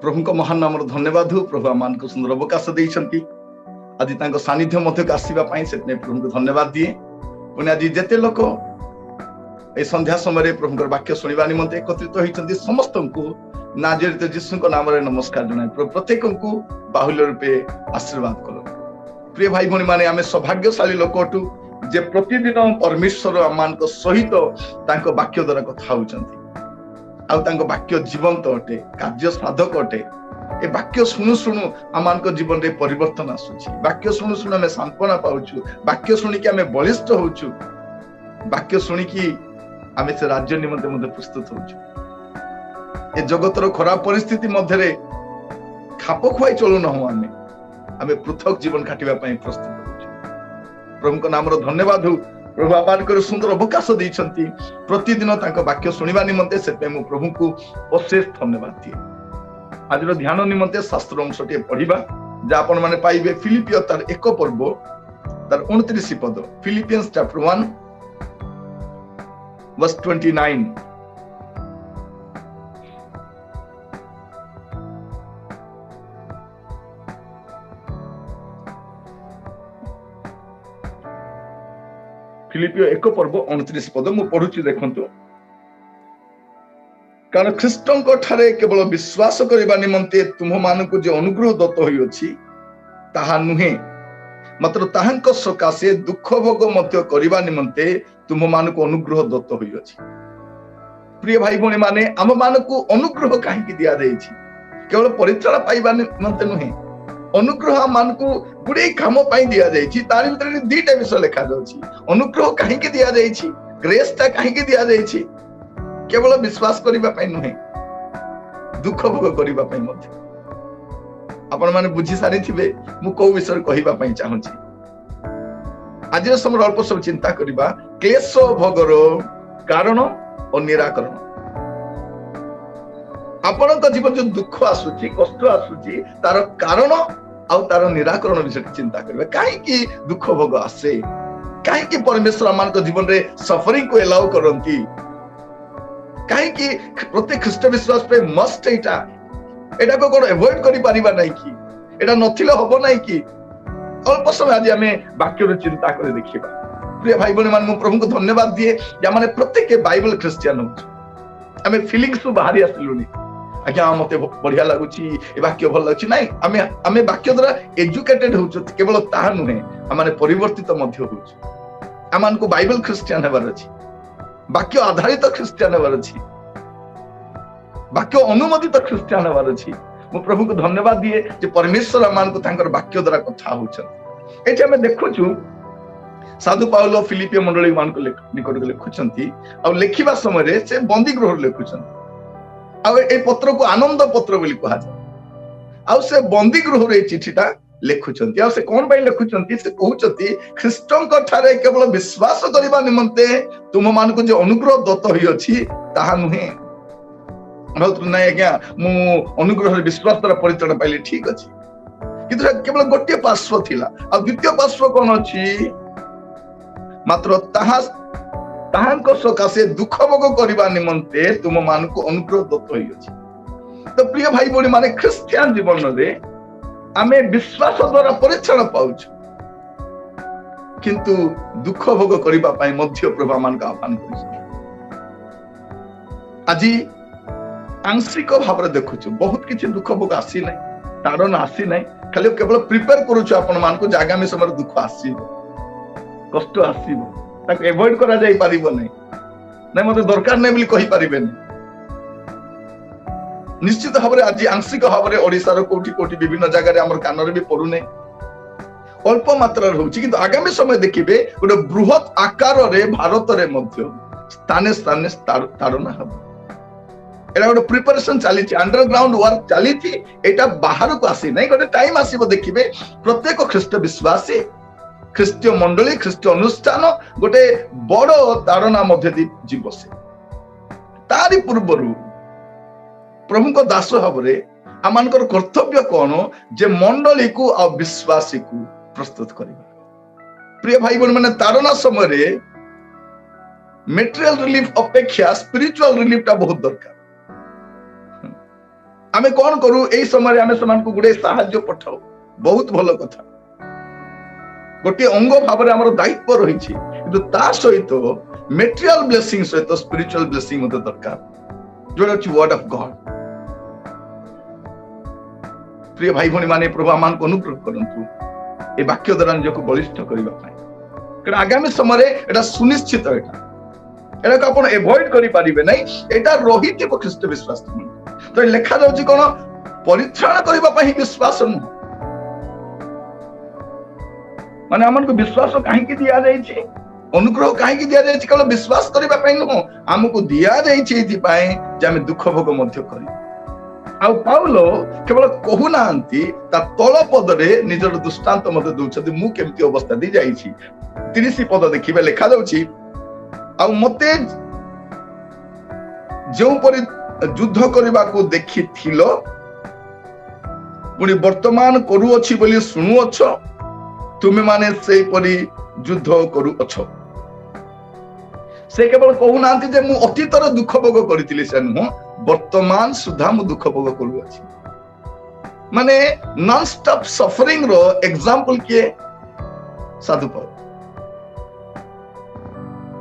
प्रभु को महान नाम धन्यवाद हो। प्रभु आम को सुंदर अवकाश देइछंती आज तांको सानिध्य मध्य आसीबा पई सेतने प्रभु को धन्यवाद दिए। पुणे आज जेते लोक ए संध्या समय प्रभु वाक्य शुणा निमंते एकत्रित होइछंती समस्त को नाजरेत यीशु को नाम रे नमस्कार जणाय। प्रत्येक को बाहुल्य रूपे आशीर्वाद करो। प्रिय भाई भणी माने आमे सौभाग्यशाली लोकटू जे प्रतिदिन परमेश्वर आमान को सहित तांको वाक्य द्वारा कथा होउछंती आउ तांको वाक्य जीवंत अटे, कार्य साधक अटे। ए वाक्य शुणु शुणु आमान को जीवन रे परिवर्तन आसुछि। वाक्य शुणु शुणु आमे सांत्वना पाउछु। वाक्य शुणिकी आमे बलिष्ठ होउछु। वाक्य शुणिकी आमे से राज्य निमंते मध्ये प्रस्तुत होउछु। ए जगतर खराब परिस्थिति मध्य रे खाप खुआई चलु न हो आमे पृथक जीवन काटिबा पई प्रस्तुत होउछु। प्रभु को नाम रो धन्यवाद हो। प्रभु आपान को सुंदर अवकाश देइछंती प्रतिदिन तांको वाक्य शुणिबा निमंते से मु प्रभु को अशेष धन्यवाद दिए। आज ध्यान निमंते शास्त्र अंशटे पढ़िबा जे आपण माने पाइबे फिलिपियो तार 1 पर्व तार 29 पद। Philippians chapter 1 verse 29। फिलिपियो 1 पर्व 29 पद मु पढुची देखंतु। कारण ख्रीष्टन को ठारे केवल विश्वास करबा निमंते तुम मानकु जे अनुग्रह दत्त होई अछि ताहा नुहे, मात्र ताहांक सकाशे दुख भोग मध्य करबा निमंते तुम मानकु अनुग्रह दत्त होई अछि। प्रिय भाई भणी माने आम मानकु अनुग्रह काहे कि दिया जाय छी? केवल परिचय पाइबा निमंते नुहे। अनुग्रह मानकु गुडे काम पाई दिया जाय छी। तारि भीतर दुईटा विषय लिखा जाउछि। अनुग्रह काहे कि दिया जाय छी, ग्रेस ता काहे कि दिया जाय छी? केवल विश्वास करिबा पई नुहे, दुख भोग करिबा पई मध्ये। आपण माने बुझी सारी थिबे मु को विषय कहिबा पई चाहूछि। आज समय अल्प सब चिंता करिबा क्लेश भोगर कारण और निराकरण। आपनक जीवन जो दुख आसुची, कष्ट आसुची, तार कारण आउ तार निराकरण विषय चिंता करिबा। काहे कि दुख भोग आसे, काहे कि परमेश्वर आमान को जीवन रे सफरिंग को एलाउ करंती, काहे कि प्रत्येक ख्रीष्ट विश्वास पे मस्ट एटा को कोन अवॉइड करि परिबा नै कि एटा नथिले हबो नै कि। अल्प समय आज हमें वाक्य रे चिंता करे देखिबा। प्रिय भाई बहन मान मु प्रभु को धन्यवाद दिए जे माने प्रत्येक बाइबल क्रिश्चियन हो हमें फीलिंग्स बाहरी आसलुनी। आज्ञा मते बढ़िया लागुची, ए वाक्य भल लागुची नै, हमें वाक्य द्वारा एजुकेटेड होछु। केवल ताहा नुहे माने परिवर्तित मध्य होछु। आमान को बाइबल क्रिश्चियन हेबार अछि, वाक्य आधारित क्रिश्चियन हेबार अछि, वाक्य अनुमोदित क्रिश्चियन हेबार अछि। मु प्रभु को धन्यवाद दिए जे परमेश्वर आमान को तांकर वाक्य द्वारा कथा होछन। एठी हमें देखुछु साधु पाउलो फिलिपियो मंडली मान को निकट को लिखुछंती आ लेखिबा समय रे से बंदी गृह लिखुछंती। आ ए पत्र को आनंद पत्र बोली कहा जाय। आ से बंदी गृह रे चिठीटा लिखुछंती। आ से कोन बाई लिखुछंती? से कहउछंती ख्रीष्टन को ठारे केवल विश्वास करिबा निमंते तुम मान को जे अनुग्रह दत्त होई अछि ताहा नुहे। नै आज्ञा मु अनुग्रह रे विश्वास द्वारा परिचय पाइले ठीक अछि, किंतु केवल गोटे पार्श्व थिला। आ द्वितीय पार्श्व कोन अछि? मात्र ताहांक सकाशे दुख भोग करिबा निमंते तुम मानकु अनुग्रह दत्त होई अछि। तो प्रिय भाई बहन माने क्रिश्चियन जीवन रे आमे विश्वास द्वारा परिचय पाउछु, किंतु दुख भोग करिबा पई मध्य प्रभु मान का आह्वान करिछि। आजि आंशिक भाव रे देखुछु बहुत किछि दुख भोग आसी नै, तारण आसी नै, खाली केवल प्रिपेयर करूछु आपण मान को आगामी समय दुख आसीबो, कष्ट आसीबो, ताके अवॉइड करा जाई परिबो नै। नै मते दरकार नै बोली कहि परिबे नै। निश्चित भाव रे आज आंशिक भाव रे ओडिसा रो कोठी कोठी विभिन्न जगह रे हमर कान रे भी पडु नै, अल्प मात्रा रे होछि। किंतु आगामी समय देखिबे गोटे बृहत आकार रे भारत रे मध्य स्थाने स्थाने ताड़ना हबो। एटा गोटे प्रिपरेशन चली, अंडरग्राउंड वर्क चली। एटा बाहर को आसी नै, गोटे टाइम आसीबो देखिबे प्रत्येक ख्रीष्ट विश्वासी, ख्रीष्टीय मंडली, ख्रीष्टीय अनुष्ठान गोटे बड़ ताड़ना मध्य दी जीव से। तारि पूर्वरु प्रभु को दास भावरे आमानकर कर्तव्य कोन जे मंडली को आ विश्वासी को प्रस्तुत करिबा। प्रिय भाई बहन माने ताड़ना समय रे मेटेरियल रिलीफ अपेक्षा स्पिरिचुअल रिलीफ टा बहुत दरकार। आमे कौन करू एई समय आमे समान को गुडे साहाय्य पठाऊ बहुत भलो कथा गोटे अंग भाव में आमर दायित्व रही किंतु ता सहित मेटेरियल ब्लेसिंग सहित स्पिरिचुअल ब्लेसिंग मते दरकार जोड़ा अछि वर्ड ऑफ गॉड। प्रिय भाई भणी माने प्रभु आमान को अनुग्रह करंतु ए वाक्य द्वारा निजको बलिष्ठ करबा पाए कारण आगामी समय एटा सुनिश्चित एटा को आपण एवॉइड करि पारिबे नै एटा रहिथिबो ख्रीष्ट विश्वास तो लेखा जाउची कोन परित्राण करबा पाई विश्वास न माने हमन को विश्वास काहे की दिया जाय छी अनुग्रह काहे की दिया जाय छी केवल विश्वास करबा पाई न हमको दिया जाय छी एथि पाए जे हम दुख भोग मध्य करी आ पाउलो केवल कहू नांती ता तल पद रे निजर दृष्टांत मते दउछथि मु केमती अवस्था दी जाय छी 30 पद देखिबे लेखा जाउची आ मते जो परि युद्ध करबा को देखि थिलो पुनी वर्तमान करू अछि बोली सुनु अछ तुमे माने सेई परि युद्ध करू अछ से केवल कहू नांती जे मु अतीतर दुख भोग करथिली से न वर्तमान सुधा मु दुख भोग करू अछि माने नॉन स्टॉप सफरिंग रो एग्जांपल के साधुपाल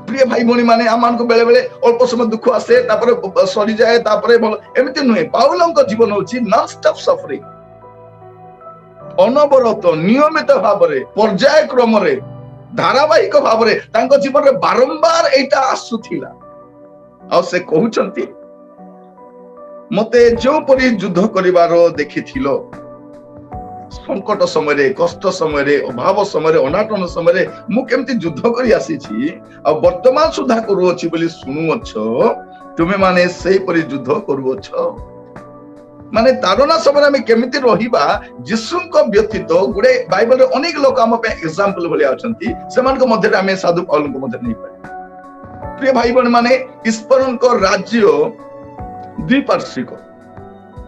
प्रिय भाई भणी माने आमान को बेले बेले अल्प समय दुख आसे तापर सरी जाए तापर एमिति नुहे पाउलंक जीवन होची नॉन स्टॉप सफरिंग अनवरत नियमित भाव रे पर्याय क्रम रे धारावाहिक भाव रे तांको जीवन रे बारंबार एटा आसुथिला आ से कहउचंती मते जो परि युद्ध करिवारो देखिथिलो संकट समय रे कष्ट समय रे अभाव समय रे अनाटन समय रे मु केमती युद्ध करी आसी छी आ वर्तमान सुधा करू अछि बोली सुनु अछो तुमे माने सेही परि युद्ध करू अछो माने तारना समय में केमिति रहिबा यीशुको व्यतीत गुडे बाइबल रे अनेक लोक हम पे एग्जांपल भले आछंती समान को मध्य हमें साधु पाउल को मध्य नहीं पाए प्रिय भाई बहन माने ईश्वर को राज्य द्विपार्श्विक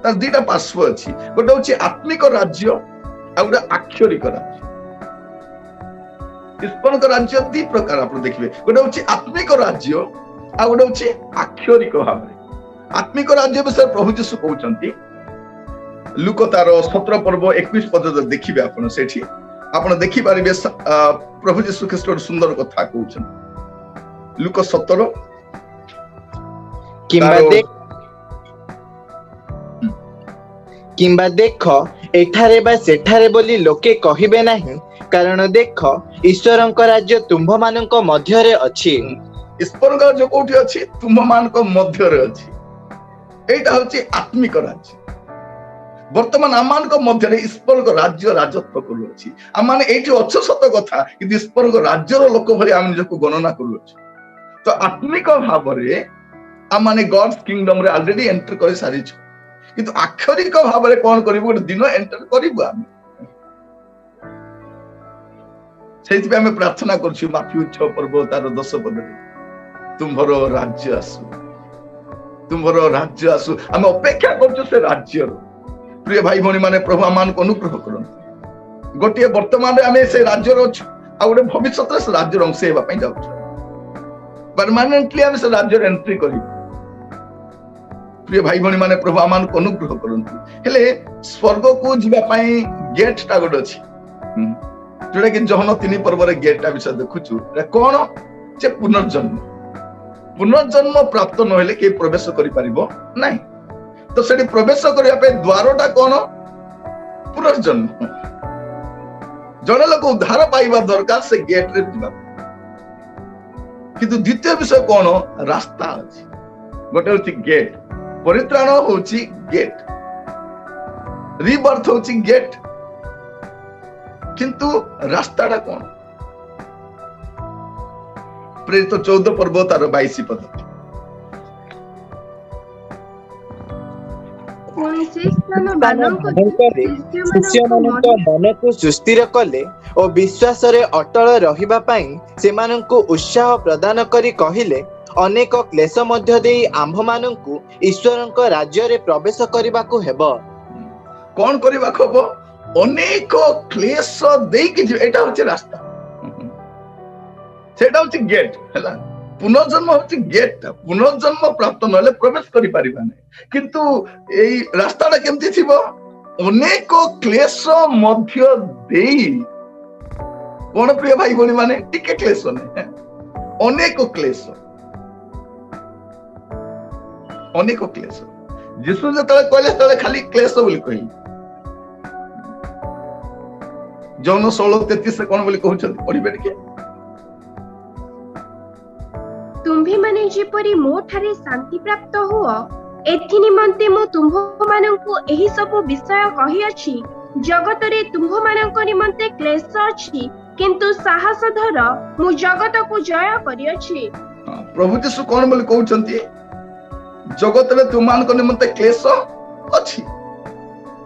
तार दुईटा पार्श्व अछि गोटे होछि आत्मिक राज्य आ गोटे आक्षरिक राज्य ईश्वर को राज्य दी प्रकार आप देखिबे गोटे होछि आत्मिक राज्य आ गोटे होछि आक्षरिक भाव आत्मिक राज्य विषय प्रभु यीशु कहउचंती लुक तार 17 पर्व 21 पद देखिबे आपण सेठी आपण देखि पारिबे प्रभु यीशु ख्रीष्ट सुंदर कथा कहउछन लुक 17 किंबा देख एठारे बा सेठारे बोली लोके कहिबे नाही कारण देख ईश्वरଙ୍କ राज्य तुंभ मानक मध्य रे अछि ईश्वर का जो कोठी अछि तुंभ मानक मध्य रे अछि एटा होछि आत्मिक राज्य वर्तमान आमान को मध्य रे ईश्वर को राज्य राजत्व करू अछि आमान एठी अच्छ सत कथा कि ईश्वर को राज्य रो लोक भली आम निजको गणना करू अछि तो आत्मिक भाव रे आमाने गॉड्स किंगडम रे ऑलरेडी एंटर कर सारी छ किंतु आक्षरिक भाव रे कोन करिबो गोटे दिन एंटर करिबो आम सेति पे हम प्रार्थना करछु माथ्यू 6 पर्व तार 10 पद रे तुम्हरो राज्य आसु तुम्हरो राज्य आसु हम अपेक्षा करछु से राज्य रो प्रिय भाई भणी माने प्रभु आमान को अनुग्रह करन गोटे वर्तमान रे हमें से राज्य रो छु आ गोटे भविष्य रे से राज्य अंश हेबा पई जाउ परमानेंटली हम से राज्य रे एंट्री करी प्रिय भाई भणी माने प्रभु आमान को अनुग्रह करन हेले स्वर्ग को जिबा पई गेट टा गोड अछि जोडा कि जहन 3 पर्व रे गेट टा विषय देखुछु रे कोन जे पुनर्जन्म पुनर्जन्म प्राप्त न हेले के प्रवेश करि परिबो नाही तो सेठी प्रवेश करिया पे द्वारटा कोन पुनर्जन्म जने लोक उद्धार पाइबा दरकार से गेट रे दिबा किंतु द्वितीय विषय कोन रास्ता अछि गोटे होछि गेट परित्राण होछि गेट रीबर्थ होछि गेट किंतु रास्ताटा कोन प्रेरित 14 पर्व तार 22 पद मनକୁ ସୁସ୍ଥିର କଲେ ଓ ବିଶ୍ୱାସରେ ଅଟଳ ରହିବା ପାଇଁ ସେମାନଙ୍କୁ ଉତ୍ସାହ ପ୍ରଦାନ କରି କହିଲେ ଅନେକ କ୍ଲେଶ ମଧ୍ୟ ଦେଇ ଆମ୍ଭମାନଙ୍କୁ ଈଶ୍ୱରଙ୍କ ରାଜ୍ୟରେ ପ୍ରବେଶ କରିବାକୁ ହେବ କଣ କରିବାକୁ ହେବ ଅନେକ କ୍ଲେଶ ଦେଇକି ଏଟା ହଉଛି ରାସ୍ତା ସେଟା ହଉଛି ଗେଟ୍ ହେଲା पुनर्जन्म होची गेट पुनर्जन्म प्राप्त नले प्रवेश करि परिबा नै किंतु एई रास्ताटा केमति थिबो अनेक क्लेश मध्य देई कोन प्रिय भाई भनी माने टिके क्लेश नै अनेक क्लेश जिसु जतले कहले तले खाली क्लेश बोली कहि जौन 16:33 से कोन बोली कहउछथि पढिबे टिके तुम्भी माने जेपरि मो ठारे शांति प्राप्त हुआ एथि निमंते मो तुम्भ माननकु एही सब विषय कहि अछि जगत रे तुम्भ माननक निमंते क्लेश अछि किंतु साहस धर मु जगत को जय करि अछि प्रभु यीशु कोन बोली कहउछथि जगत रे तुमानक निमंते क्लेश अछि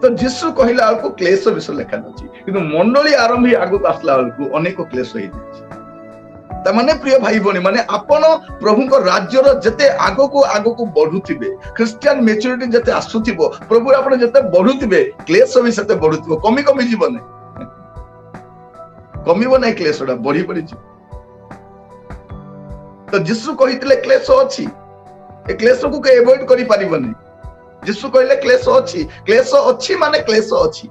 तो यीशु कहिला को क्लेश विषय लेखा अछि किंतु मंडली आरंभ आगु आसला को अनेक क्लेश होई ताने प्रिय भाई भनी माने आपण प्रभु को राज्यर जते आगो को बढ़ुथिबे क्रिश्चियन मैच्योरिटी जते आसुथिबो प्रभु आपण जते बढ़ुथिबे क्लेश भी सते बढ़ुथिबो कमी जीवन कमिबो नै क्लेशडा बढ़ी जी तो यीशु कहितले क्लेश अछि ए क्लेश को के अवॉइड करि परिबो नै यीशु कहले क्लेश अछि माने क्लेश अछि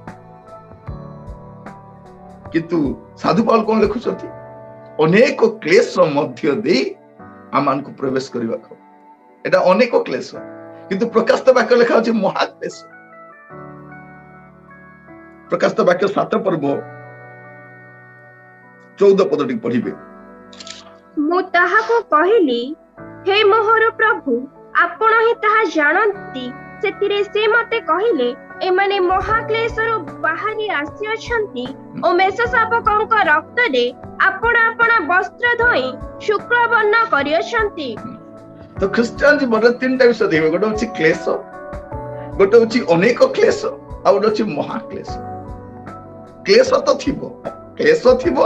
किंतु साधु पाउल कोन लिखुछथि अनेक क्लेश मध्य दे आमान को प्रवेश करबा को एटा अनेक क्लेश किंतु प्रकाशित वाक्य लिखा अछि महाक्लेश प्रकाशित वाक्य 7 पर्व 14 पदटी पढिबे मु ताहा को कहिली हे मोहर प्रभु आपण ही ताहा जानंती सेतिरे से मते कहिले एमाने महाक्लेशरो बाहरी आसी अछंती ओ मेष शावकंक रक्त दे आपण वस्त्र धोई शुक्ल वर्ण करि अछंती तो क्रिश्चियन जीवन तीनटा विषय देखबे गोटे अछि क्लेश गोटे अछि अनेक क्लेश आ गोटे अछि महाक्लेश क्लेश थिबो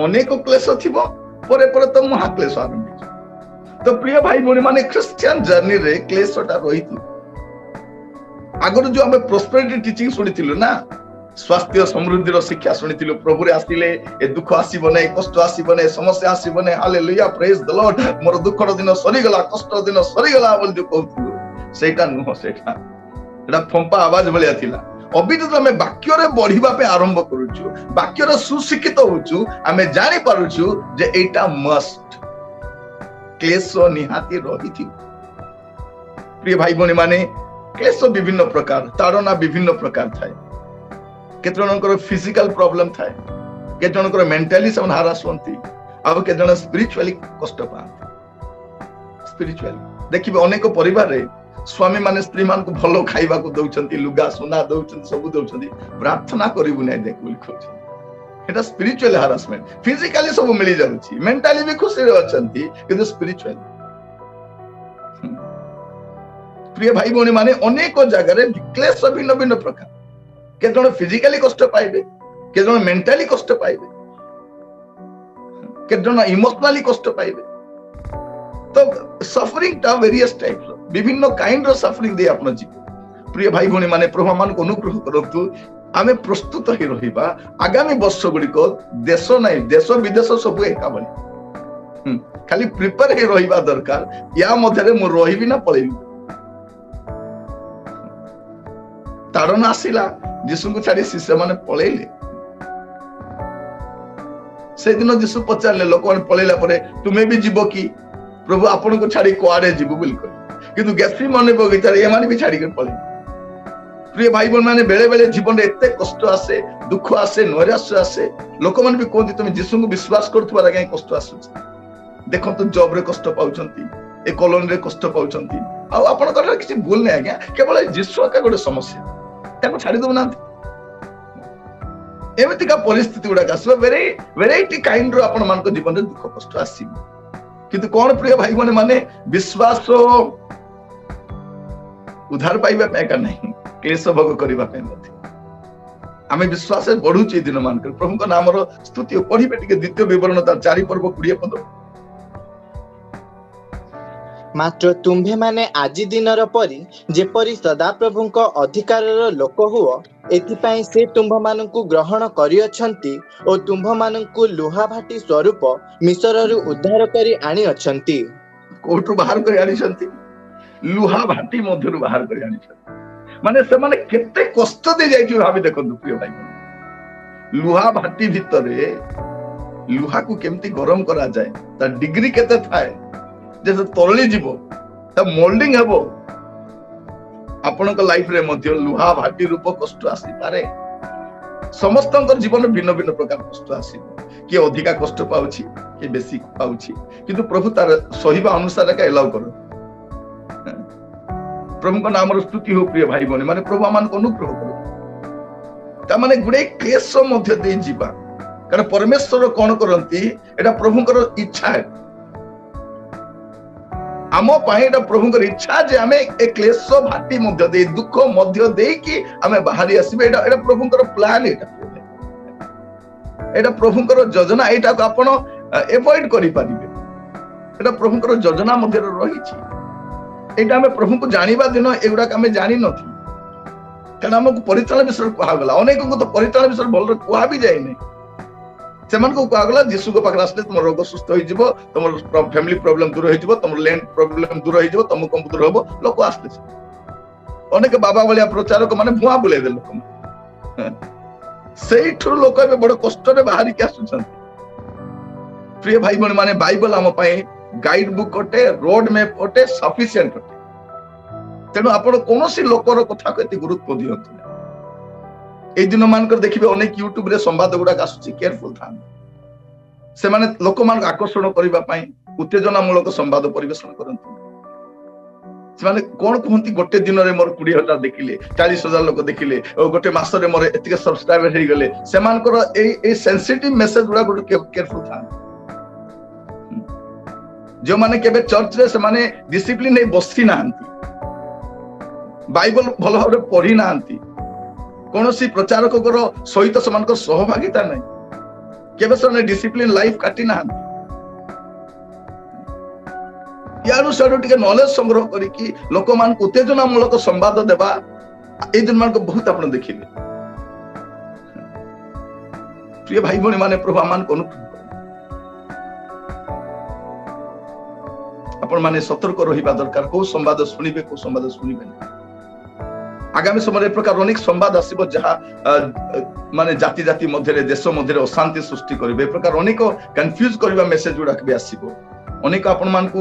अनेक क्लेश थिबो परे परे तो महाक्लेश आरंभ तो प्रिय भाई भनी माने क्रिश्चियन जर्नी रे क्लेशटा रहिथि आगर जो हमें प्रोस्पेरिटी टीचिंग सुनिथिलु ना स्वास्थ्य समृद्धि शिक्षा सुनिथिलु प्रभु रे आसिले ए दुख आसीबो नै कष्ट आसीबो नै समस्या आसीबो नै हालेलुया प्रेज द लॉर्ड मोर दुखर दिन सरी गला कष्ट दिन सरी गला बोल जो कहथिलु सेटा नुह सेटा एटा फंपा आवाज भलिया थिला अभी तो हमें वाक्य रे बढ़िबा पे आरंभ करूछु वाक्य रे सुशिक्षित होछु हमें जानि पारुछु जे एटा मस्ट क्लेश निहाती रहिथि प्रिय भाई भनी माने क्लेश विभिन्न प्रकार ताड़ना विभिन्न प्रकार थाए केते जनकर फिजिकल प्रॉब्लम थाए केते जनकर मेंटली सब हारास होंती अब केते जन स्पिरिचुअली कष्ट पाते स्पिरिचुअली देखिबे अनेक परिवार रे स्वामी माने स्त्री मान को भलो खाइबा को दउचंती लुगा सोना दउचंती सब दउचंती प्रार्थना करिबु नै देख बोल खोज एटा स्पिरिचुअल हारासमेंट फिजिकली सब मिली जाउची मेंटली भी खुशी रे अछंती किंतु स्पिरिचुअली प्रिय भाई भनी माने अनेक जगह रे क्लेश भिन्न भिन्न प्रकार के जण फिजिकली कष्ट पाइबे के जण मेंटली कष्ट पाइबे के जण इमोशनली कष्ट पाइबे तो सफरिंग टा वेरियस टाइप रो विभिन्न काइंड रो सफरिंग दे आपन जीवन प्रिय भाई भनी माने प्रभु मान को अनुग्रह करतु आमे प्रस्तुत ही रहिबा आगामी वर्ष गुडी को देश नै देश विदेश सब एका बली खाली प्रिपेयर ही रहिबा दरकार या मध्ये रे मो रहिबी ना पळेबी ताड़न आसिला यीशु को छाड़ी शिष्य माने पळेले से दिन यीशु पचारले लोक माने पळेला परे तुमे भी जीवो की प्रभु आपन को छाड़ी कोआडे जीवो बिल्कुल किंतु गेस्ट्री माने बगीचा रे माने भी छाड़ी के पळे प्रिय भाई बहन माने बेले बेले जीवन रे एते कष्ट आसे दुख आसे नैराश्य आसे लोक माने भी कोंती तुमे यीशु को विश्वास करथुवा रे कष्ट आसु देखो तो जॉब रे कष्ट पाउचंती ए कॉलोनी रे कष्ट पाउचंती आ आपन कर किछि भूल नै आज्ञा केवल यीशु का गोटे समस्या ताको छाड़ी दो ना एमिति का परिस्थिति गुडा आसो वेराइटी काइंड रो आपण मान को जीवन रे दुख कष्ट आसी किंतु कोन प्रिय भाई बहन माने विश्वास उद्धार पाइबा पे का नहीं क्लेश भोग करबा पे मते आमे विश्वास से बढ़ुची दिन मान कर प्रभु का नाम रो स्तुति पढिबे टिके द्वितीय विवरण तार 4 पर्व 20 पद ମାତ୍ର ତୁମ୍ଭେମାନେ ଆଜି ଦିନର ପରି ଯେପରି ସଦାପ୍ରଭୁଙ୍କ ଅଧିକାରର ଲୋକ ହୁଅ, ଏଥିପାଇଁ ସେ ତୁମ୍ଭମାନଙ୍କୁ ଗ୍ରହଣ କରିଅଛନ୍ତି ଓ ତୁମ୍ଭମାନଙ୍କୁ ଲୁହାଭାଟି ସ୍ୱରୂପ ମିଶରରୁ ଉଦ୍ଧାର କରି ଆଣିଅଛନ୍ତି। କୋଉଠୁ ବାହାର କରି ଆଣିଛନ୍ତି? ଲୁହା ଭାଟି ମଧ୍ୟରୁ ବାହାର କରି ଆଣିଛନ୍ତି। ମାନେ ସେମାନେ କେତେ କଷ୍ଟ ଦେଇ ଯାଇଥିବେ ଭାବି ଦେଖନ୍ତୁ ପ୍ରିୟ ଭାଇ। ଲୁହା ଭାଟି ଭିତରେ ଲୁହାକୁ କେମିତି ଗରମ କରାଯାଏ, ତା ଡିଗ୍ରୀ କେତେ ଥାଏ ଯେ ତରଳି ଯିବ, ତା ମୋଲ୍ଡିଂ ହେବ। ଆପଣଙ୍କ ଲାଇଫରେ ମଧ୍ୟ ଲୁହା ଭାଟି ରୂପ କଷ୍ଟ ଆସିପାରେ। ସମସ୍ତଙ୍କର ଜୀବନ ଭିନ୍ନ ଭିନ୍ନ ପ୍ରକାର କଷ୍ଟ ଆସିବ। କିଏ ଅଧିକା କଷ୍ଟ ପାଉଛି, କିଏ ବେଶୀ ପାଉଛି, କିନ୍ତୁ ପ୍ରଭୁ ତାର ସହିବା ଅନୁସାରେ ଏଲାଉ କରନ୍ତି। ପ୍ରଭୁଙ୍କ ନାମର ସ୍ତୁତି ହଉ ପ୍ରିୟ ଭାଇ ଭଉଣୀ ମାନେ, ପ୍ରଭୁ ଆମମାନଙ୍କୁ ଅନୁଗ୍ରହ କରନ୍ତି। ତାମାନେ ଗୁଡେ କ୍ଲେଶ ମଧ୍ୟ ଦେଇ ଯିବା, କାରଣ ପରମେଶ୍ୱର କଣ କରନ୍ତି, ଏଟା ପ୍ରଭୁଙ୍କର ଇଚ୍ଛା। ଆମ ପାଇଁ ଏଟା ପ୍ରଭୁଙ୍କର ଇଚ୍ଛା ଯେ ଆମେ ଏ କ୍ଲେଶ ଭାଟି ମଧ୍ୟ ଦେଇ, ଦୁଃଖ ମଧ୍ୟ ଦେଇକି ଆମେ ବାହାରି ଆସିବେ। ଏଟା ପ୍ରଭୁଙ୍କର ପ୍ଲାନ। ଏଟା ପ୍ରଭୁଙ୍କର ଯୋଜନା। ଏଇଟାକୁ ଆପଣ ଏଭଏଡ କରିପାରିବେ। ଏଟା ପ୍ରଭୁଙ୍କର ଯୋଜନା ମଧ୍ୟରେ ରହିଛି। ଏଇଟା ଆମେ ପ୍ରଭୁଙ୍କୁ ଜାଣିବା ଦିନ ଏଗୁଡାକ ଆମେ ଜାଣିନଥିଲୁ, କାରଣ ଆମକୁ ପରିଚାଳନା ବିଷୟରେ କୁହାଗଲା। ଅନେକଙ୍କୁ ତ ପରିଚାଳନା ବିଷୟରେ ଭଲରେ କୁହା ବି ଯାଇନି। ସେମାନଙ୍କୁ କୁହାଗଲା ଯୀଶୁଙ୍କ ପାଖରେ ଆସିଲେ ତମ ରୋଗ ସୁସ୍ଥ ହେଇଯିବ, ତମର ଫ୍ୟାମିଲି ପ୍ରୋବ୍ଲେମ ଦୂର ହେଇଯିବ, ତମର ଲ୍ୟାଣ୍ଡ ପ୍ରୋବ୍ଲେମ ଦୂର ହେଇଯିବ, ତମ କମ ଦୂର ହବ। ଲୋକ ଆସିଲେ, ଅନେକ ବାବା ଭଳିଆ ପ୍ରଚାରକ ମାନେ ଭୁଆ ବୁଲେଇଦେଲେ ଲୋକମାନେ। ସେଇଠୁ ଲୋକ ଏବେ ବଡ କଷ୍ଟରେ ବାହାରିକି ଆସୁଛନ୍ତି। ପ୍ରିୟ ଭାଇ ଭଉଣୀ ମାନେ, ବାଇବଲ ଆମ ପାଇଁ ଗାଇଡ ବୁକ୍ ଅଟେ, ରୋଡ ମ୍ୟାପ ଅଟେ, ସଫିସିଏଣ୍ଟ ଅଟେ। ତେଣୁ ଆପଣ କୌଣସି ଲୋକର କଥାକୁ ଏତେ ଗୁରୁତ୍ୱ ଦିଅନ୍ତୁ ନାହିଁ। ଏଇ ଦିନ ମାନଙ୍କର ଦେଖିବେ ଅନେକ ୟୁଟ୍ୟୁବରେ ସମ୍ବାଦ ଗୁଡାକ ଆସୁଛି, କେୟାରଫୁଲ ଥାନ୍ତି। ସେମାନେ ଲୋକମାନଙ୍କୁ ଆକର୍ଷଣ କରିବା ପାଇଁ ଉତ୍ତେଜନା ମୂଳକ ସମ୍ବାଦ ପରିବେଷଣ କରନ୍ତି। ସେମାନେ କଣ କୁହନ୍ତି, ଗୋଟେ ଦିନରେ ମୋର 20,000 ଦେଖିଲେ, 40,000 ଲୋକ ଦେଖିଲେ, ଗୋଟେ ମାସରେ ମୋର ଏତିକି ସବସ୍କ୍ରାଇବର ହେଇଗଲେ। ସେମାନଙ୍କର ଏଇ ସେନ୍ସିଟିଭ ମେସେଜ ଗୁଡାକ କେୟାରଫୁଲ ଥାନ୍ତି। ଯେଉଁମାନେ କେବେ ଚର୍ଚ୍ଚରେ ସେମାନେ ଡିସିପ୍ଲିନ ହେଇ ବସି ନାହାନ୍ତି, ବାଇବଲ ଭଲ ଭାବରେ ପଢି ନାହାନ୍ତି, କୌଣସି ପ୍ରଚାରକଙ୍କର ସହିତ ସେମାନଙ୍କର ସହଭାଗିତା ନାହିଁ, କେବେ ସେମାନେ ଡିସିପ୍ଲିନ ଲାଇଫ କାଟି ନାହାନ୍ତି। ୟାରୁ ସେଠୁ ଟିକେ ନଲେଜ ସଂଗ୍ରହ କରିକି ଲୋକମାନଙ୍କୁ ଉତ୍ତେଜନା ମୂଳକ ସମ୍ବାଦ ଦେବା, ଏଇ ଦିନ ମାନଙ୍କୁ ବହୁତ ଆପଣ ଦେଖିବେ। ପ୍ରିୟ ଭାଇ ଭଉଣୀ ମାନେ, ପ୍ରଭୁ ଆମମାନଙ୍କୁ ଅନୁଗ୍ରହ କରନ୍ତୁ। ଆପଣ ମାନେ ସତର୍କ ରହିବା ଦରକାର, କୋଉ ସମ୍ବାଦ ଶୁଣିବେ, କୋଉ ସମ୍ବାଦ ଶୁଣିବେନି। ଆଗାମୀ ସମୟରେ ଏ ପ୍ରକାର ଅନେକ ସମ୍ବାଦ ଆସିବ ଯାହା ମାନେ ଜାତି ଜାତି ମଧ୍ୟରେ, ଦେଶ ମଧ୍ୟରେ ଅଶାନ୍ତି ସୃଷ୍ଟି କରିବେ। ଏ ପ୍ରକାର ଅନେକ କନଫ୍ୟୁଜ କରିବା ମେସେଜ ଗୁଡାକ ବି ଆସିବ। ଅନେକ ଆପଣ ମାନଙ୍କୁ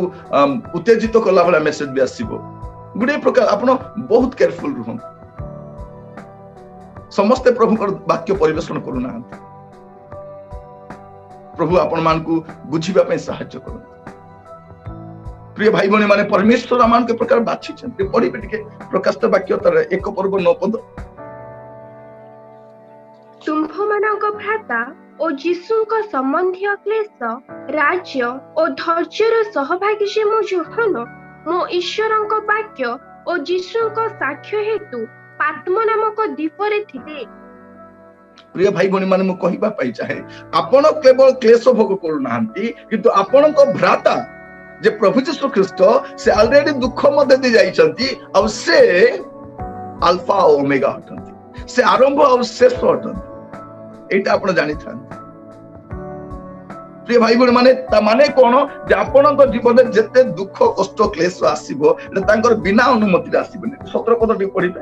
ଉତ୍ତେଜିତ କଲା ଭଳିଆ ମେସେଜ ବି ଆସିବ। ଗୁଡିଏ ପ୍ରକାର ଆପଣ ବହୁତ କେୟାରଫୁଲ ରୁହନ୍ତୁ। ସମସ୍ତେ ପ୍ରଭୁଙ୍କର ବାକ୍ୟ ପରିବେଷଣ କରୁନାହାନ୍ତି। ପ୍ରଭୁ ଆପଣ ମାନଙ୍କୁ ବୁଝିବା ପାଇଁ ସାହାଯ୍ୟ କରନ୍ତୁ। ପ୍ରିୟ ଭାଇ ଭଉଣୀ ମାନେ, ପରମେଶ୍ୱର ଆମମାନଙ୍କୁ ଏ ପ୍ରକାର ବାଛିଛନ୍ତି। ପଢିବେ ଟିକେ ପ୍ରକାଶିତ ବାକ୍ୟ ତାର 1 ପର୍ବ 9 ପଦ। ତୁମ୍ଭମାନଙ୍କ ଭ୍ରାତା ଓ ଯୀଶୁଙ୍କ ସମ୍ବନ୍ଧୀୟ କ୍ଲେଶ, ରାଜ୍ୟ ଓ ଧୈର୍ଯ୍ୟର ସହଭାଗୀ ଯେ ମୁଁ ଯୋହାନ, ମୋ ଈଶ୍ୱରଙ୍କ ବାକ୍ୟ ଓ ଯୀଶୁଙ୍କ ସାକ୍ଷ୍ୟ ହେତୁ ପାତ୍ମ ନାମକ ଦ୍ୱୀପରେ ଥିଲେ। ପ୍ରିୟ ଭାଇ ଭଉଣୀ ମାନେ, ମୁଁ କହିବା ପାଇଁ ଚାହେଁ, ଆପଣ କେବଳ କ୍ଲେଶ ଭୋଗ କରୁନାହାନ୍ତି, କିନ୍ତୁ ଆପଣଙ୍କ ଭ୍ରାତା ଯେ ପ୍ରଭୁ ଯୀଶୁ ଖ୍ରୀଷ୍ଟ, ସେ ଅଲରେଡି ଦୁଃଖ ମଧ୍ୟ ଦେଇ ଯାଇଛନ୍ତି। ଆଉ ସେ ଆଲଫା ଓ ଓମେଗା ଅଟନ୍ତି, ସେ ଆରମ୍ଭ ଆଉ ଶେଷ ଅଟନ୍ତି। ଏଇଟା ଆପଣ ଜାଣିଥାନ୍ତି। ପ୍ରିୟ ଭାଇ ଭଉଣୀ ମାନେ, ତା ମାନେ କଣ ଯେ ଆପଣଙ୍କ ଜୀବନରେ ଯେତେ ଦୁଃଖ କଷ୍ଟ କ୍ଲେଶ ଆସିବ, ତାଙ୍କର ବିନା ଅନୁମତିରେ ଆସିବନି। 17 ପଦ ଟିକେ ପଢିବେ।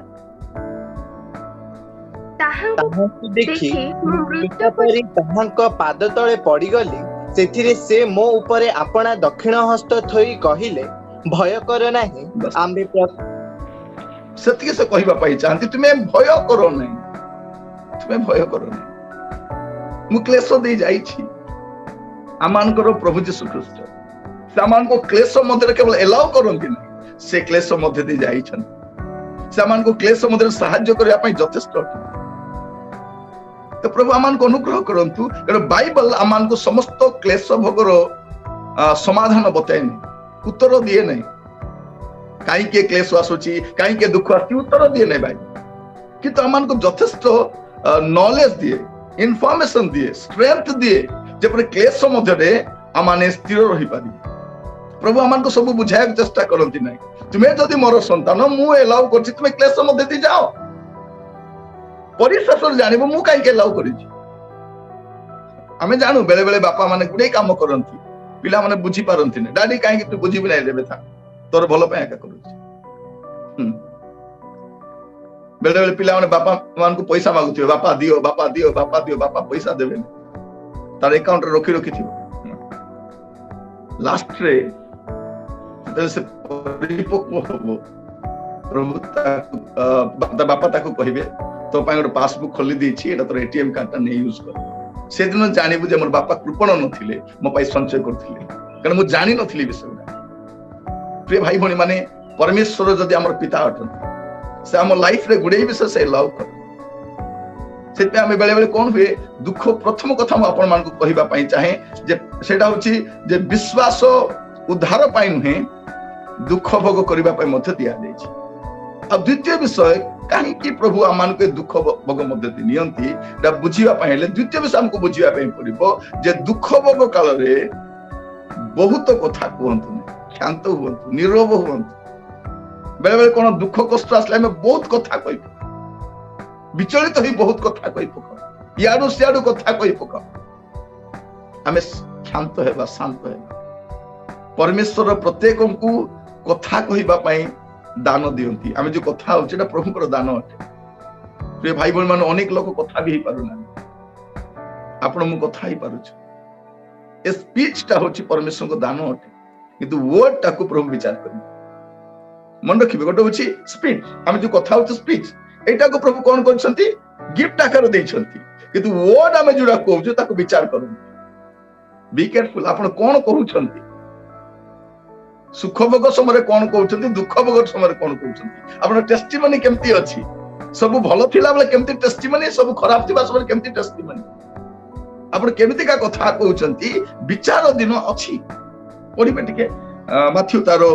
ତାହାଙ୍କୁ ଦେଖି ମୁଁ ମୃତ ପରି ତାହାଙ୍କ ପାଦ ତଳେ ପଡିଗଲି। ସେଥିରେ ସେ ମୋ ଉପରେ ଆପଣା ଦକ୍ଷିଣ ହସ୍ତ ଥୋଇ କହିଲେ, ଭୟ କର ନାହିଁ, ଆମ୍ଭେ ସେତିକି ସେ କହିବା ପାଇଁ ଚାହାନ୍ତି, ତୁମେ ଭୟ କର ନାହିଁ, ତୁମେ ଭୟ କର ନାହିଁ। ମୁଁ କ୍ଲେଶ ଦେଇ ଯାଇଛି। ଆମମାନଙ୍କର ପ୍ରଭୁ ଯୀଶୁ ଖ୍ରୀଷ୍ଟ ସେମାନଙ୍କୁ କ୍ଲେଶ ମଧ୍ୟରେ କେବଳ ଏଲାଉ କରନ୍ତି ନାହିଁ, ସେ କ୍ଲେଶ ମଧ୍ୟ ଦେଇ ଯାଇଛନ୍ତି। ସେମାନଙ୍କୁ କ୍ଲେଶ ମଧ୍ୟରେ ସାହାଯ୍ୟ କରିବା ପାଇଁ ଯଥେଷ୍ଟ ଅଟନ୍ତି। ତ ପ୍ରଭୁ ଆମମାନଙ୍କୁ ଅନୁଗ୍ରହ କରନ୍ତୁ, କାରଣ ବାଇବଲ ଆମମାନଙ୍କୁ ସମସ୍ତ କ୍ଲେଶ ଭୋଗର ସମାଧାନ ବତାଏନି, ଉତ୍ତର ଦିଏ ନାହିଁ। କାହିଁକି କ୍ଲେଶ ଆସୁଛି, କାହିଁକି ଦୁଃଖ ଆସୁଛି, ଉତ୍ତର ଦିଏ ନାହିଁ ବାଇବଲ। କିନ୍ତୁ ଆମମାନଙ୍କୁ ଯଥେଷ୍ଟ ନଲେଜ ଦିଏ, ଇନଫର୍ମେସନ ଦିଏ, ଷ୍ଟ୍ରେଂଥ ଦିଏ, ଯେପରି କ୍ଲେଶ ମଧ୍ୟରେ ଆମମାନେ ସ୍ଥିର ରହିପାରିବେ, प्रभु आमको सब बुझाया चेष्टा करती ना तुम्हें जदि मोर संतान मु एलाउ कर तुम्हें क्लेश मध्य दी जाओ परिशेष जान मु कहीं एलाउ कर जानू बेले बेले बापा माने गुड़े काम करती पिला माने बुझी पारती ना डाडी कहीं तू बुझी ना देवे था तोर भल एका कर बेले बेले पिला माने बापा मान को पैसा मागुथिबे बापा दियो बापा दियो बापा दियो बापा पैसा देबे तार अकाउंट रे रखी लास्ट रे से परिपक्व हो प्रभु बापा ताको कहिबे तो पाई गोटे पासबुक खोली देछि एटा तोर एटीएम कार्ड नै यूज कर से दिन जानिबु जे मोर बापा कृपण नथिले मो पाई संचय करथिले कारण मु जानि नथिली विषय प्रिय भाई भणी माने परमेश्वर जदि हमर पिता अटन से हम लाइफ रे गुडे विषय से लव कर से पे हम बेले बेले कोन हुए दुख प्रथम कथा हम अपन मान को कहिबा पई चाहे जे सेटा होछि जे विश्वास उद्धार पाई नुहे दुख भोग करबा पई मध्य दिया जायछि अब द्वितीय विषय कहीं कि प्रभु आमान को दुख भोग मध्य नियंती एटा बुझिबा पई हेले द्वितीय विषय हमको बुझिबा पई पड़िबो जे दुख भोग काल रे बहुत कथा कहंतु शांत हुअंतु नीरव हुअंतु बेले बेले कोन दुख कष्ट आसले हम बहुत कथा कहि विचलित ही बहुत कथा कहि पक याडू सियाडू कथा कहि पक हमें शांत हेबा शांत हेबा परमेश्वर प्रत्येक को कथा कहिबा पई दान दियंती आमे जो कथा हो जेटा प्रभुकर दान अटे प्रिय भाई बहन मान अनेक लोक कथा भी पारु ना आपण मु कथा ही पारुछ ए स्पीच टा होची परमेश्वर को दान अटे किंतु वर्ड टा को प्रभु विचार करी मन रखिबे गोटे होची स्पीच आमे जो कथा होची स्पीच एटा को प्रभु कोन करछंती गिफ्ट आकार दैछंती किंतु वर्ड आमे जुडा कहू ताको विचार करू बी केयरफुल आपण कोन कहउछंती सुख भोग समय कौन कहते दुख भोग समय कौन कहते आप टेस्टिमनी केमती अच्छी सब भल थिला बेले केमती टेस्टिमनी सब खराब थिबा समय केमती टेस्टिमनी आप केमती का कथा कहउछंती विचार दिन अच्छी पढ़िबे टिके माथ्यू तारो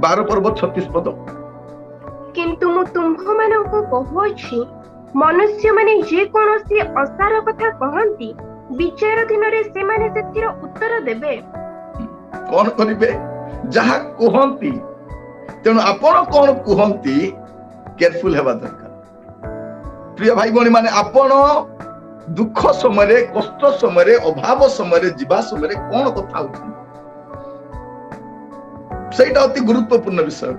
12 पर्व 36 पद किंतु मु तुमको मानको कहउछि मनुष्य माने जे कोनोसी असार कथा कहंती विचार दिन रे से माने सेतिर उत्तर देबे कौन करिबे जहा कहंती तेणु आपण कौन कहंती केयरफुल हेबा दरकार प्रिय भाई भणी माने आपण दुख समय कष्ट समय अभाव समय जीवा समय कौन कथा होती सेटा अति गुरुत्वपूर्ण विषय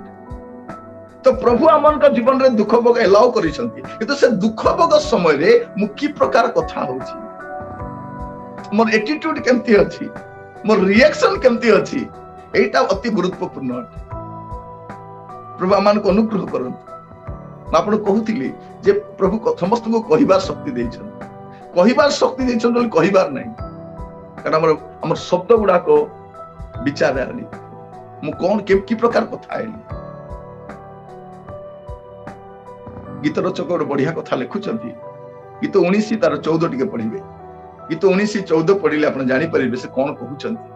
तो प्रभु आमन का जीवन रे दुख भोग एलाउ करिसंती किंतु से दुख भोग समय रे मुखी प्रकार कथा होची मोर एटीट्यूड केमती अछि मोर रिएक्शन केमती अछि एटा अति गुरुत्वपूर्ण अटे प्रभु आमान को अनुग्रह करंतु आपण कहूतिली जे प्रभु समस्त को कहिबार शक्ति दैछन कहिबार शक्ति दैछन बोली कहिबार नै कारण हमर शब्द गुडा को विचार आनी मु कोन की प्रकार कथा आइली गीत रचक गोटे बढ़िया कथा लिखुचंती गीत 19 तार 14 टिके पढ़िबे गीत 19 14 पढ़िले आपण जानि परिबे से कोन कहउचंती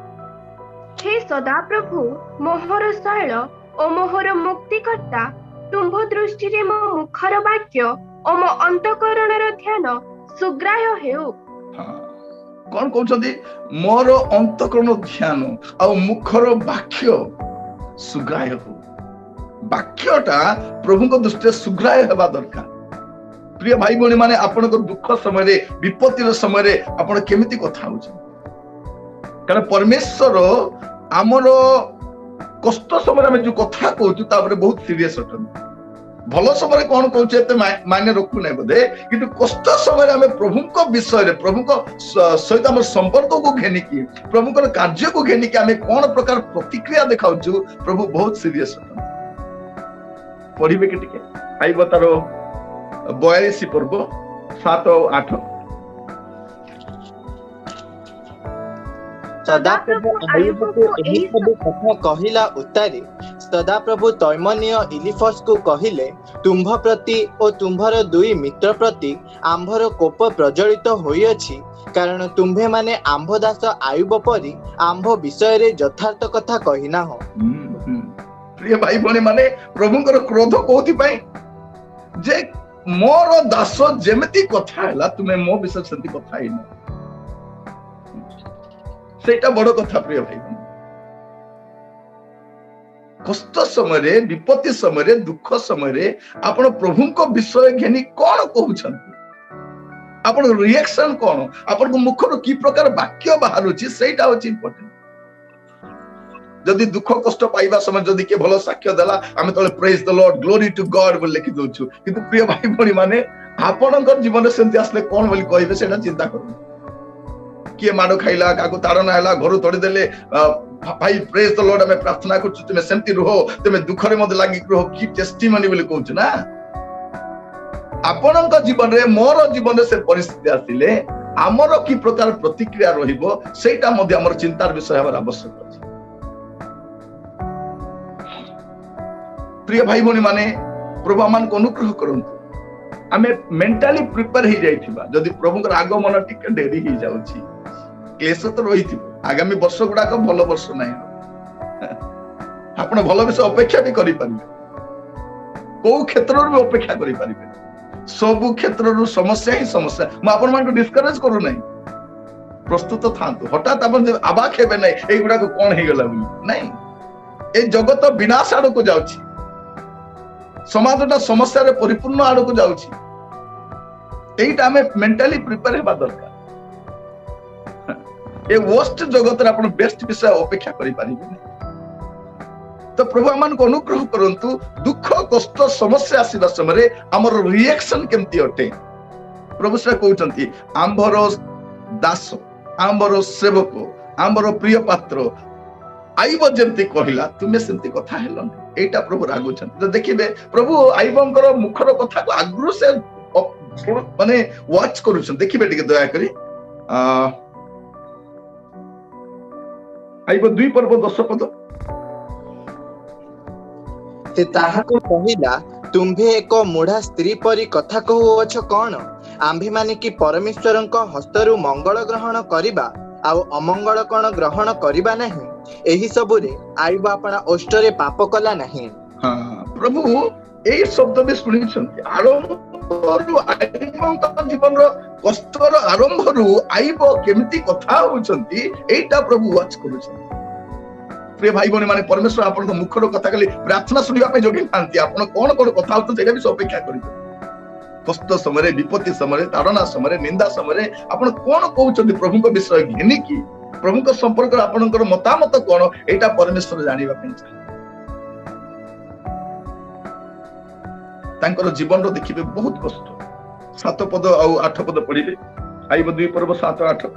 हे सदा प्रभु मोहर शैल ओ मोहर मुक्तिकर्ता तुम्भ दृष्टि रे मो मुखर वाक्य ओ मो अंतःकरणर ध्यान सुग्राह्य हेउ कोन कहउचंती मोर अंतःकरण ध्यान आ मुखर वाक्य सुग्राह्य हो वाक्यटा प्रभु को दृष्टि सुग्राह्य हेबा दरकार प्रिय भाई भणी माने आपण को दुख समय रे विपत्तिर समय रे आपण केमिति कथा होउछ कारण परमेश्वर आमर कष्ट समय में जो कथा कहूँ तापर बहुत सीरियस अटन भल समय कौन कहते मायने रखु ना बोधे किंतु कष्ट समय आम प्रभु विषय प्रभु सहित आम संपर्क को घेनिकी प्रभु कार्य को घेनिकी आम कौन प्रकार प्रतिक्रिया देखा प्रभु बहुत सीरियस अटन पढ़िबे के टिके आइब तार 42 पर्व 7 और 8 सदाप्रभु आयुबको एही सब कथा कहिला उत्तारे सदाप्रभु तैमनीय इलिफस को कहिले तुम्भ प्रति और तुम्भर दुई मित्र प्रति आंभर कोप प्रज्वलित होई अछि कारण तुम्भे माने आंभदास आयुब परी आंभ विषय रे यथार्थ कथा कहिना हो प्रिय भाई भणी माने प्रभुଙ୍କର क्रोध कोथि पई जे मोर दास जेमति कथा हैला तुमे मो विषय सेति कथा हैना सेटा बड़ कथा प्रिय भाई कष्ट समय विपत्ति समय दुख समय आपण प्रभु को विषय घेनी कौन कहउछन आपण रिएक्शन कौन आपण मुखर की प्रकार वाक्य बाहर सेटा होची इंपोर्टेंट जदि दुख कष्ट पाइबा समय जदि के भलो साक्ष्य देला आमे तले praise the Lord glory to God बोल लिखि दोछु किंतु प्रिय भाई भणी माने आपणकर जीवन सेंति आसले कोन बोली कहबे सेटा चिंता करू किए माडो खाइला काको ताड़ना हैला घर तोड़ी देले भाई प्रेज द लॉर्ड हमें प्रार्थना करछु तुमे सेंति रहो तुमे दुख रे मते लागि रहो की टेस्टिमनी बोली कहछु ना आपणक जीवन रे मोर जीवन रे से परिस्थिति आसिले हमर की प्रकार प्रतिक्रिया रहिबो सेटा मध्ये हमर चिंतार विषय हमार आवश्यक अछि प्रिय भाई भणी माने प्रभु मान को अनुग्रह करंतु आमे मेंटली प्रिपेयर ही जाइथिबा जदि प्रभुकर आगमन टिके डेरी ही जाउची क्लेश तो रहिथिबो आगामी वर्ष गुडा को भलो वर्ष नाही आपण भलो विषय अपेक्षा भी करि परिबे को क्षेत्र रो अपेक्षा करि परिबे सब क्षेत्र रो समस्या ही समस्या म आपण मान को डिस्करेज करू नाही प्रस्तुत थांतु हठात आपण आबाक हेबे नाही एई गुडा को कोन हे गेला नाही ए जगत विनाश आड़ को जाउची समाजटा समस्या रे परिपूर्ण आड़ को जाउची एइटा हमें मेंटली प्रिपेयर हेबा दरकार ए वर्स्ट जगत रे आपण बेस्ट विषय अपेक्षा करि परिबे तो प्रभु आमान को अनुग्रह करंतु दुख कष्ट समस्या आसीबा समय हमर रिएक्शन केमती अटे प्रभु से कहउचंती आंभर दास आंभर सेवक आंभर प्रिय पात्र आईब जेमती कहला तुमे सेमती कथा हेलन एटा प्रभु रागुछन तो देखिबे प्रभु आईबंकर मुखर कथा को आग्रह से माने वाच करूछन देखिबे टिके दया करी आईब 2 पर्व 10 पद से ताहाको कहिला तुम्भे एक मुढ़ा स्त्री परी कथा कहूअछ कौन आम्भे माने कि परमेश्वरंक हस्तरु मंगल ग्रहण करिबा आउ अमंगल कण ग्रहण करिबा नहीं एही सबुरे आईबा अपना ओष्टरे पाप कला नहीं हां प्रभु एई शब्द भी सुनिछंती आरंभरु आईबंक जीवन रो कष्टर आरंभरु आईब केमती कथा होछंती एटा प्रभु वाच करूछंती प्रिय भाई भणी माने परमेश्वर आपन को मुखर कथा खाली प्रार्थना सुनिबा पे जोगी नांती आपन कोन कोन कथा होत सेटा भी अपेक्षा करितो कष्ट समय विपत्ति समय ताड़ना समय निंदा समय आपन कोन कहउछंती प्रभु को विषय घेनी की प्रभु को संपर्क आपनकर मतामत कोन एटा परमेश्वर जानिबा पे चाहे तांकर जीवन रो देखिबे बहुत कष्ट 7 पद आ 8 पद पढिबे आइब 2 पर्व 7 8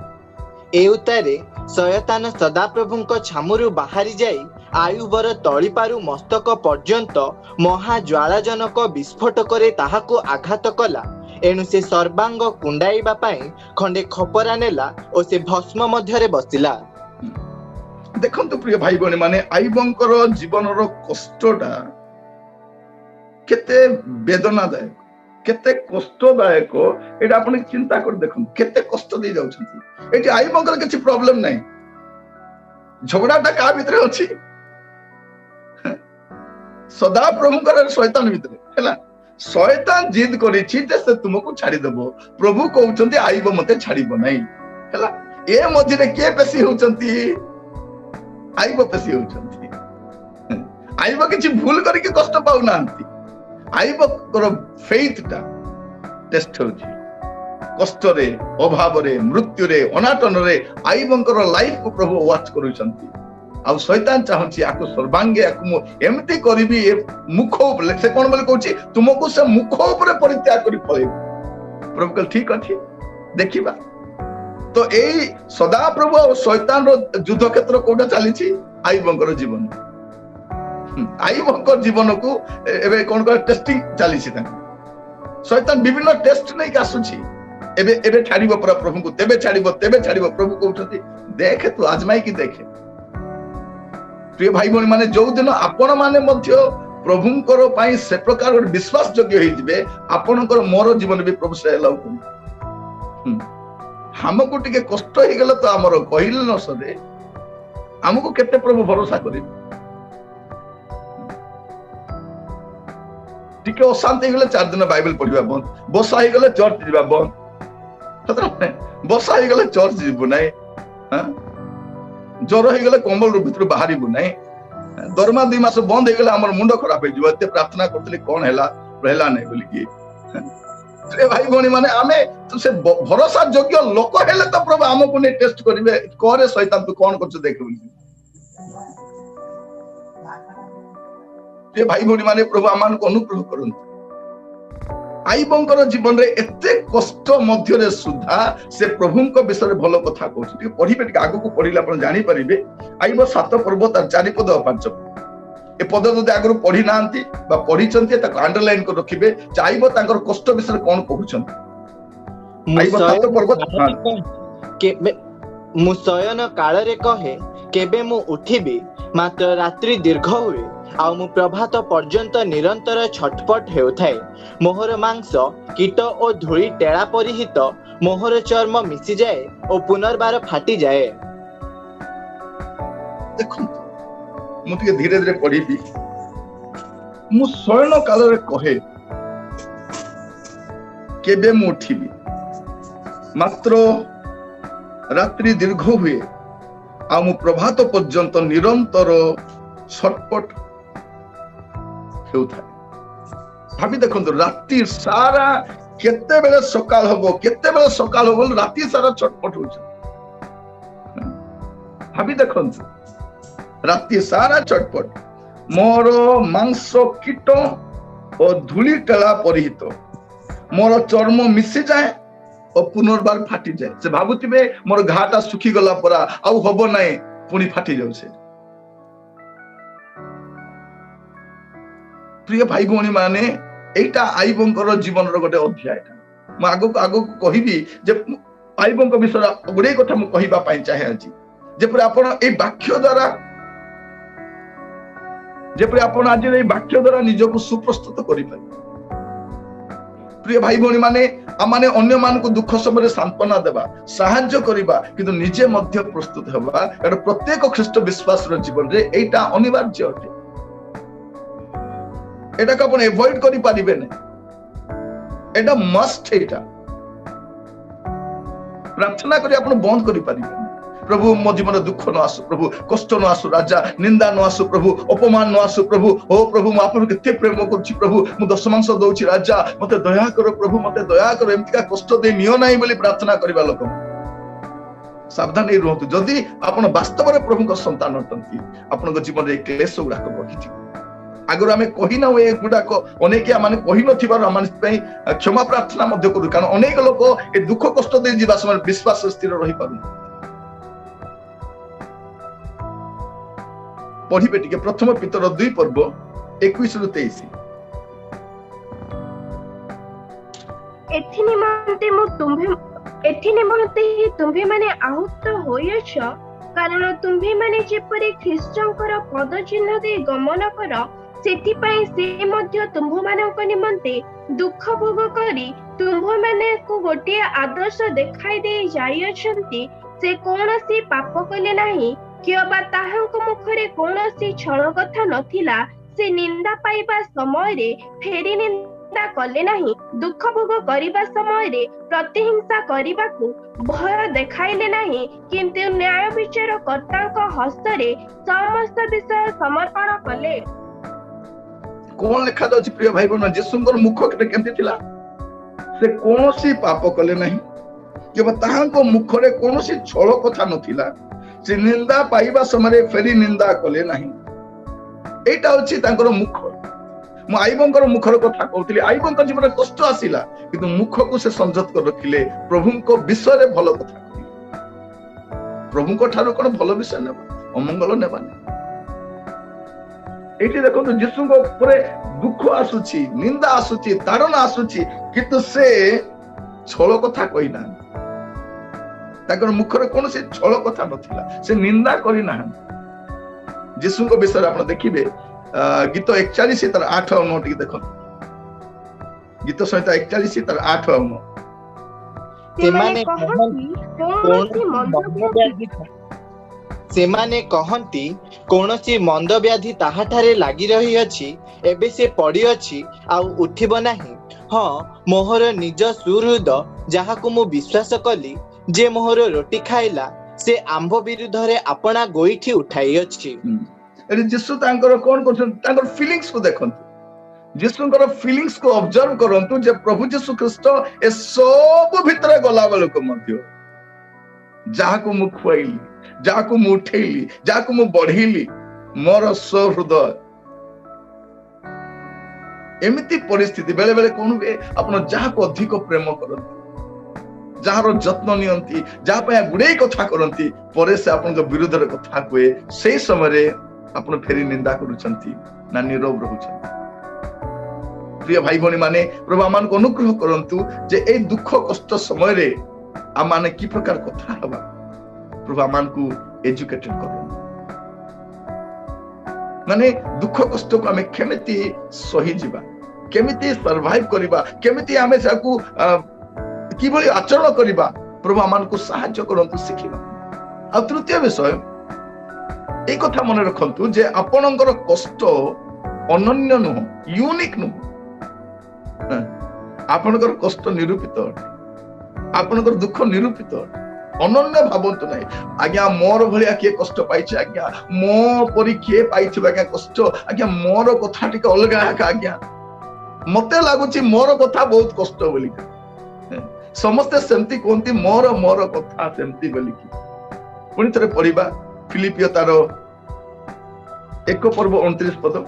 एउतारे शयतान सदा प्रभुଙ୍କ छामुरु बाहारी जाई आयुबर तळीपारु मस्तक पर्यंत महा ज्वालाजनक विस्फोट करे ताहाको आघात कला एनु से सर्वांग कुंडाइबा पई खंडे खपरा नेला ओ से भस्म मध्यरे बसिला देखंतु प्रिय भाई बहन माने आईबंकर जीवन रो कष्टटा केते वेदनादायक केते कष्टदायक एटा आपण चिंता कर देखन केते कष्ट दे जाउछंती एटी आईबंकर किछि प्रॉब्लम नै झगड़ाटा का भितरे अछि सदा प्रभुकर शैतान भितरे हैला शैतान जिद करिछि जे से तुमको छाड़ी देबो प्रभु कहउछंती आईब मते छाड़ीबो नै हैला ए मझिरे के पेशी होउछंती आईब पेशी होउछंती आईब किछि भूल करिके कष्ट पाउ नांती आईब कर फेथ टा टेस्ट होछि कष्ट रे अभाव रे मृत्यु रे अनाटन रे आईबंकर लाइफ को प्रभु वाच करूछंती आ शैतान चाहछि आको सर्वांगे आको एमती करबी मुख ऊपर से कोन बोले कहछि तुमको से मुख ऊपर परित्याग करि पळे प्रभु कल ठीक अछि देखिबा तो एई सदा प्रभु और शैतान रो युद्ध क्षेत्र कोडा चलीछि आईबंकर जीवन आईबंकर जीवन को एबे कोन को टेस्टिंग चलीछि त शैतान विभिन्न टेस्ट नै का आसुछि एबे एबे छाड़िबो प्रभु को तेबे छाड़िबो प्रभु कहउछथि देख तू आजमाई की देखे प्रिय भाई भणी माने जो दिन आपण माने मध्य प्रभुंकर पई से प्रकार विश्वास योग्य होई दिबे आपनकर मोर जीवन भी प्रभु से अलाउ कर हमको टिके कष्ट ही गेल तो हमर कहिल न सदे हमको केते प्रभु भरोसा करिबे टिके अशांति गेले 4 दिन बाइबल पढिबा बंद बसा ही गेले चर्च जिबा बंद सतरा बसा ही गेले चर्च जिबो नै हां जर हो गले कम्बल भीतर बाहर बुनाई दरमा 2 मास बंद हो गला हमर मुंड खराब हो जिवो एते प्रार्थना करतली कोन रहला नै बोली कि रे भाई भणी माने आमे तो से भरोसा योग्य लोक हेले तो प्रभु हमको ने टेस्ट करिवे करे शैतान तू कोन करछ देख बोली रे भाई भणी माने प्रभु आमान को अनुग्रह करन आईबंकर जीवन रे एते कष्ट मध्य रे सुधा से प्रभुंक विषय भलो कथा कहछ टी पढिबे टी आगु को पढिला आपण जानि परिबे आईबो 7 पर्वत 4 पद 5 ए पद जदि आगु पढि नांती बा पढिचंती ताको अंडरलाइन को रखिबे चाइबो तांकर कष्ट विषय कोन कहउछन आईबो 7 पर्वत के मु शयन काल रे कहे केबे मु उठिबी मात्र रात्रि दीर्घ हुए आ मु प्रभात पर्यंत निरंतर छटपट हेउथाय मोहर मांस कीट और धूली टेड़ा परिहित मोहर चर्म मिसी जाए और पुनर्बार फाटी जाए। देखो मुझे धीरे धीरे पढ़ी मु शयन काल रे कहे केबे मु उठिबी मात्र रात्रि दीर्घ हुए आ मु प्रभात पर्यंत निरंतर छटपट हेउथाय भाभी देखो राति सारा केते बेले सकाल हबो राति सारा छटपट होछ भाभी देखो राति सारा छटपट मोर मांस कीट और धूली टेला परिहित मोर चर्म मिसी जाए और पुनर्बार फाटी जाए से भाबुतिबे मोर घाटा सुखी गला परा आउ हबो नै पुनी फाटी जाउ से प्रिय भाई भौणी माने एटा आईबंकर जीवन रो गोटे अध्याय म आगो कहिबी जे आईबंक विषय गुडे कथा म कहिबा पाई चाहे अछि जेपरे आपण ए वाक्य द्वारा जेपरे आपण आज ए वाक्य द्वारा निजको सुप्रस्तुत करि पाइ प्रिय भाई भौणी माने आमाने अन्य मान को दुख समय सांत्वना देबा सहाय्य करिबा किंतु निजे मध्य प्रस्तुत हेबा एटा प्रत्येक ख्रीष्ट विश्वास रो जीवन रे एटा अनिवार्य अटे एटा को आपण अवॉइड करि पारिबे नै एटा मस्ट एटा प्रार्थना करी आपण बंद करि पारिबे प्रभु मो जीवन दुख न आसु प्रभु कष्ट न आसु राजा निंदा न आसु प्रभु अपमान न आसु प्रभु ओ प्रभु म आपन केते प्रेम करछि प्रभु मु दशमांश दउछि राजा मते दया करो प्रभु मते दया करो एमतिका कष्ट दे नियो नाही बोली प्रार्थना करबा लोक सावधान ही रहतु जदि आपण वास्तव रे प्रभु को संतान हटंती आपन को जीवन रे क्लेश उडा को बखिथि आगर आमे कहिना ए गुडा को अनेक माने कहि नथिबार आमान पई क्षमा प्रार्थना मध्य करू कारण अनेक लोक ए दुख कष्ट दे जीवा समय विश्वास स्थिर रहि पारु पढ़िबे टिके प्रथम पितर 2 पर्व 21 रु 23 एथि निमंते ही तुम्भे माने आहूत होइछ कारण तुम्भे माने जेपरि ख्रीष्टंकर पद चिन्ह दे गमन कर सेति पई से मध्य तुम्भ मानक निमंते दुख भोग करी तुम्भ माने को गोटे आदर्श देखाई दे जाई अछंती से कोनोसी पाप कले नाही किबा ताहांक मुखरे कोनोसी छळ कथा नथिला से निंदा पाइबा समय रे फेरी निंदा कले नाही दुख भोग करिबा समय रे प्रतिहिंसा करिबाकू भय देखाइले नाही किंतु न्याय विचार कर्ताक हस्त रे समस्त विषय समर्पण कले कोन लिखा जाउछि प्रिय भाई बहन जेसुंगर मुख केमति थिला से कोनोसी पाप कले नाही केवल ताहांको मुखरे कोनोसी छळ कथा नथिला से निंदा पाइबा समय फेरी निंदा कले नाही एटा होछि तांकर मुख मु आईबंकर मुखर कथा कहउतली आईबंकर जीवन कष्ट आसिला किंतु मुख को से संजत कर रखिले प्रभुंको विषय रे भलो कथा कहले प्रभुंको ठारो कोन भलो विषय नेबा अमंगल नेबा एठी देखो तो यीशुंको ऊपर दुख आसुची निंदा आसुची ताड़ना आसुची किंतु से छळ कथा कहिना ताकर मुखरे कोन से छळ कथा नथिला से निंदा करि ना यीशुंको विषय आपण देखिबे गीत 41 तार 8 और 9 टी देखो गीत संहिता 41 तार 8 और 9 सेमाने कहंती कोनोसी मंद व्याधि ताहाठारे लागि रही अछि एबे से पड़ी अछि आ उठिबो नाही हां मोहर निज सुहृद जाहाकु मु विश्वास कली जे मोहर रोटी खाइला से आंभ विरुद्ध रे आपणा गोइठी उठाई अछि ଏଠି ଯୀଶୁ ତାଙ୍କର କଣ କରୁଛନ୍ତି, ତାଙ୍କର ଫିଲିଂସ୍ କୁ ଦେଖନ୍ତୁ, ଯୀଶୁଙ୍କର ଫିଲିଂସ୍ କୁ ଅବଜର୍ଭ କରନ୍ତୁ ଯେ ପ୍ରଭୁ ଯୀଶୁ ଖ୍ରୀଷ୍ଟ ଏ ସବୁ ଭିତରେ ଗଲା ବେଳକୁ ମଧ୍ୟ ଯାହାକୁ ମୁଁ ଖୁଆଇଲି, ଯାହାକୁ ମୁଁ ଉଠେଇଲି, ଯାହାକୁ ମୁଁ ବଢେଇଲି, ମୋର ସହୃଦୟ। ଏମିତି ପରିସ୍ଥିତି ବେଳେ ବେଳେ କଣ ହୁଏ, ଆପଣ ଯାହାକୁ ଅଧିକ ପ୍ରେମ କରନ୍ତି, ଯାହାର ଯତ୍ନ ନିଅନ୍ତି, ଯାହା ପାଇଁ ଗୁଡେଇ କଥା କରନ୍ତି, ପରେ ସେ ଆପଣଙ୍କ ବିରୁଦ୍ଧରେ କଥା କୁହେ, ସେଇ ସମୟରେ ଆପଣ ଫେରି ନିନ୍ଦା କରୁଛନ୍ତି ନା ନୀରବ ରହୁଛନ୍ତି? ପ୍ରିୟ ଭାଇ ଭଉଣୀ ମାନେ, ପ୍ରଭୁ ଆମମାନଙ୍କୁ ଅନୁଗ୍ରହ କରନ୍ତୁ ଯେ ଏଇ ଦୁଃଖ କଷ୍ଟ ସମୟରେ ଆମମାନେ କି ପ୍ରକାର କଥା ହେବା, ପ୍ରଭୁ ଆମମାନଙ୍କୁ ଏଜୁକେଟେଡ କରନ୍ତୁ। ମାନେ ଦୁଃଖ କଷ୍ଟକୁ ଆମେ କେମିତି ସହିଯିବା, କେମିତି ସର୍ଭାଇଭ କରିବା, କେମିତି ଆମେ ତାକୁ କିଭଳି ଆଚରଣ କରିବା, ପ୍ରଭୁ ଆମମାନଙ୍କୁ ସାହାଯ୍ୟ କରନ୍ତୁ ଶିଖିବା। ଆଉ ତୃତୀୟ ବିଷୟ, ଏଇ କଥା ମନେ ରଖନ୍ତୁ ଯେ ଆପଣଙ୍କର କଷ୍ଟ ଅନନ୍ୟ ନୁହଁ, ୟୁନିକ୍ ନୁହଁ। ଆପଣଙ୍କର କଷ୍ଟ ନିରୂପିତ ଅଟେ, ଆପଣଙ୍କର ଦୁଃଖ ନିରୂପିତ ଅଟେ, ଅନନ୍ୟ ଭାବନ୍ତୁ ନାହିଁ। ଆଜ୍ଞା ମୋର ଭଳିଆ କିଏ କଷ୍ଟ ପାଇଛି, ଆଜ୍ଞା ମୋ ପରି କିଏ ପାଇଥିବ ଆଜ୍ଞା କଷ୍ଟ, ଆଜ୍ଞା ମୋର କଥା ଟିକେ ଅଲଗା ଆଜ୍ଞା, ମତେ ଲାଗୁଛି ମୋର କଥା ବହୁତ କଷ୍ଟ ବୋଲି। ସମସ୍ତେ ସେମିତି କୁହନ୍ତି ମୋର କଥା ସେମିତି ବୋଲିକି। ପୁଣି ଥରେ ପଢିବା ଫିଲିପିଓ ତାର 1:29।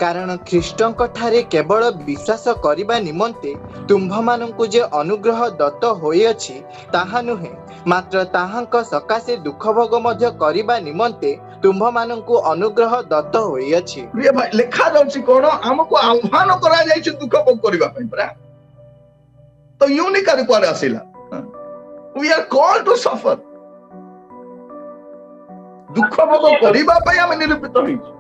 କାରଣ ଖ୍ରୀଷ୍ଟଙ୍କ ଠାରେ କେବଳ ବିଶ୍ୱାସ କରିବା ନିମନ୍ତେ ତୁମ୍ଭମାନଙ୍କୁ ଯେ ଅନୁଗ୍ରହ ଦତ୍ତ ହୋଇଅଛି ତାହା ନୁହେଁ, ମାତ୍ର ତାହାଙ୍କ ସକାଶେ ଦୁଃଖ ଭୋଗ ମଧ୍ୟ କରିବା ନିମନ୍ତେ ତୁମ୍ଭମାନଙ୍କୁ ଅନୁଗ୍ରହ ଦତ୍ତ ହୋଇଅଛି। ପ୍ରିୟ ଭାଇ, ଲେଖା ଯାଉଛି କଣ, ଆମକୁ ଆହ୍ୱାନ କରାଯାଇଛି ଦୁଃଖ ଭୋଗ କରିବା ପାଇଁ ପରା। ତ ୟୁନିକ୍ ଆରେ କୁଆଡେ ଆସିଲା? We are called to suffer। ଦୁଃଖ ଭୋଗ କରିବା ପାଇଁ ଆମେ ନିରୂପିତ ହେଇଛୁ।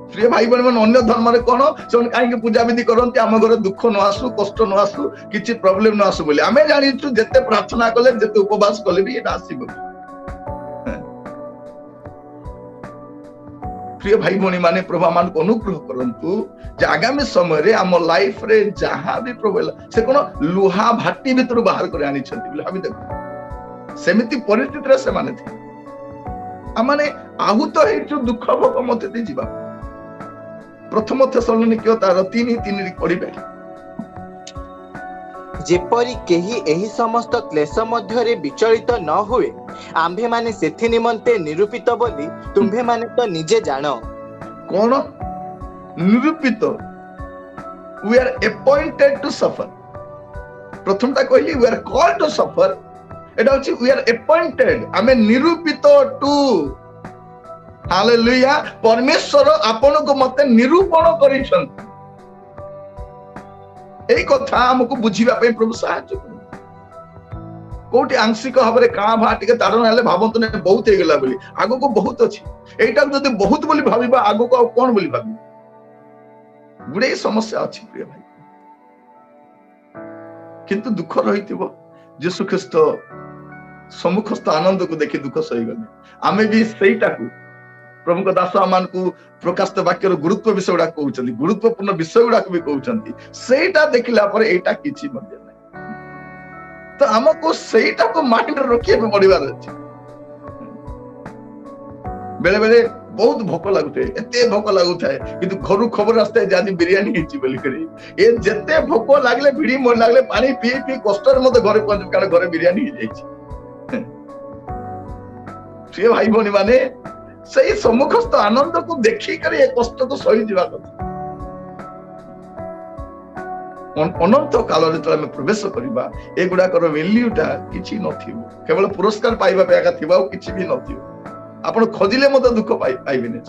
ପ୍ରିୟ ଭାଇ ଭଉଣୀ ମାନେ, ଅନ୍ୟ ଧର୍ମରେ କଣ, ସେମାନେ କାହିଁକି ପୂଜାବିଧି କରନ୍ତି, ଆମ ଘରେ ଦୁଃଖ ନ ଆସୁ, କଷ୍ଟ ନ ଆସୁ, କିଛି ପ୍ରୋବ୍ଲେମ ନ ଆସୁ ବୋଲି। ଆମେ ଜାଣିଛୁ ଯେତେ ପ୍ରାର୍ଥନା କଲେ, ଯେତେ ଉପବାସ କଲେ ବି ଏଟା ଆସିବ। ପ୍ରିୟ ଭାଇ ଭଉଣୀ ମାନେ, ପ୍ରଭୁ ଆମମାନଙ୍କୁ ଅନୁଗ୍ରହ କରନ୍ତୁ ଯେ ଆଗାମୀ ସମୟରେ ଆମ ଲାଇଫରେ ଯାହା ବି ପ୍ରଭୁ ହେଲା, ସେ କଣ ଲୁହା ଭାଟି ଭିତରୁ ବାହାର କରି ଆଣିଛନ୍ତି ବୋଲି ଭାବି ଦେଖ। ସେମିତି ପରିସ୍ଥିତିରେ ସେମାନେ ଥିଲେ। ଆମମାନେ ଆହୁତ ହେଇଛୁ ଦୁଃଖ ଭୋଗ ମଧ୍ୟ ଦେଇ ଯିବା। ପ୍ରଥମ ଥେସଲୋନିକୀୟ ତାର 3:3 ପଢିବେ। ଯେପରି କେହି ଏହି ସମସ୍ତ କ୍ଲେଶ ମଧ୍ୟରେ ବିଚଳିତ ନ ହୁଏ, ଆମ୍ଭେମାନେ ସେଥି ନିମନ୍ତେ ନିରୂପିତ ବୋଲି ତୁମ୍ଭେମାନେ ତ ନିଜେ ଜାଣ। କଣ ନିରୂପିତ? we are appointed to suffer। ପ୍ରଥମଟା କହିଲି we are called to suffer, ଏଟା ହଉଛି we are appointed, ଆମେ ନିରୂପିତ ଟୁ। ହାଲେଲୁୟା। ପରମେଶ୍ୱର ଆପଣଙ୍କୁ ମତେ ନିରୂପଣ କରିଛନ୍ତି। ଏଇ କଥା ଆମକୁ ବୁଝିବା ପାଇଁ ପ୍ରଭୁ ସାହାଯ୍ୟ କରନ୍ତୁ। କୋଉଠି ଆଂଶିକ ଭାବରେ କାଁ ଭା ଟିକେ ତାରଣ ହେଲେ ଭାବନ୍ତୁ ନା ବହୁତ ହେଇଗଲା ବୋଲି, ଆଗକୁ ବହୁତ ଅଛି। ଏଇଟାକୁ ଯଦି ବହୁତ ବୋଲି ଭାବିବା, ଆଗକୁ ଆଉ କଣ ବୋଲି ଭାବିବା? ଗୁଡେ ସମସ୍ୟା ଅଛି ପ୍ରିୟ ଭାଇ। କିନ୍ତୁ ଦୁଃଖ ରହିଥିବ, ଯୀଶୁ ଖ୍ରୀଷ୍ଟ ସମ୍ମୁଖସ୍ଥ ଆନନ୍ଦକୁ ଦେଖି ଦୁଃଖ ସହିଗଲେ। ଆମେ ବି ସେଇଟାକୁ, ପ୍ରଭୁଙ୍କ ଦାସ ଆମମାନଙ୍କୁ ପ୍ରକାଶିତ ବାକ୍ୟର ଗୁରୁତ୍ୱ ବିଷୟ ଗୁଡାକ କହୁଛନ୍ତି, ଗୁରୁତ୍ୱପୂର୍ଣ୍ଣ ବିଷୟ ଗୁଡାକ ବି କହୁଛନ୍ତି। ସେଇଟା ଦେଖିଲା ପରେ ଏଇଟା କିଛି ମଧ୍ୟ ନାହିଁ। ତ ଆମକୁ ସେଇଟାକୁ ମାଇଣ୍ଡରେ ରଖିବାକୁ ପଡିବାର ଅଛି। ବେଳେ ବେଳେ ବହୁତ ଭୋକ ଲାଗୁଥାଏ, ଏତେ ଭୋକ ଲାଗୁଥାଏ, କିନ୍ତୁ ଘରୁ ଖବର ଆସିଥାଏ ଯେ ଆଜି ବିରିୟାନୀ ହେଇଛି ବୋଲିକରି। ଏ ଯେତେ ଭୋକ ଲାଗିଲେ, ଭିଡି ମରି ଲାଗିଲେ, ପାଣି ପିଇ କଷ୍ଟରେ ମତେ ଘରେ ପହଞ୍ଚିବ, କାରଣ ଘରେ ବିରିୟାନୀ ହେଇଯାଇଛି। ପ୍ରିୟ ଭାଇ ଭଉଣୀ ମାନେ, ସେଇ ସମ୍ମୁଖସ୍ଥ ଆନନ୍ଦକୁ ଦେଖିକରି ଏ କଷ୍ଟକୁ ସହିଯିବା କଥା। ଅନନ୍ତ କାଳରେ ଯେତେବେଳେ ଆମେ ପ୍ରବେଶ କରିବା, ଏଗୁଡାକର ଭ୍ୟାଲ୍ୟୁଟା କିଛି ନଥିବ, କେବଳ ପୁରସ୍କାର ପାଇବା ପାଇଁ ଏକା ଥିବ, ଆଉ କିଛି ବି ନଥିବ। ଆପଣ ଖୋଜିଲେ ମଧ୍ୟ ଦୁଃଖ ପାଇବେନି।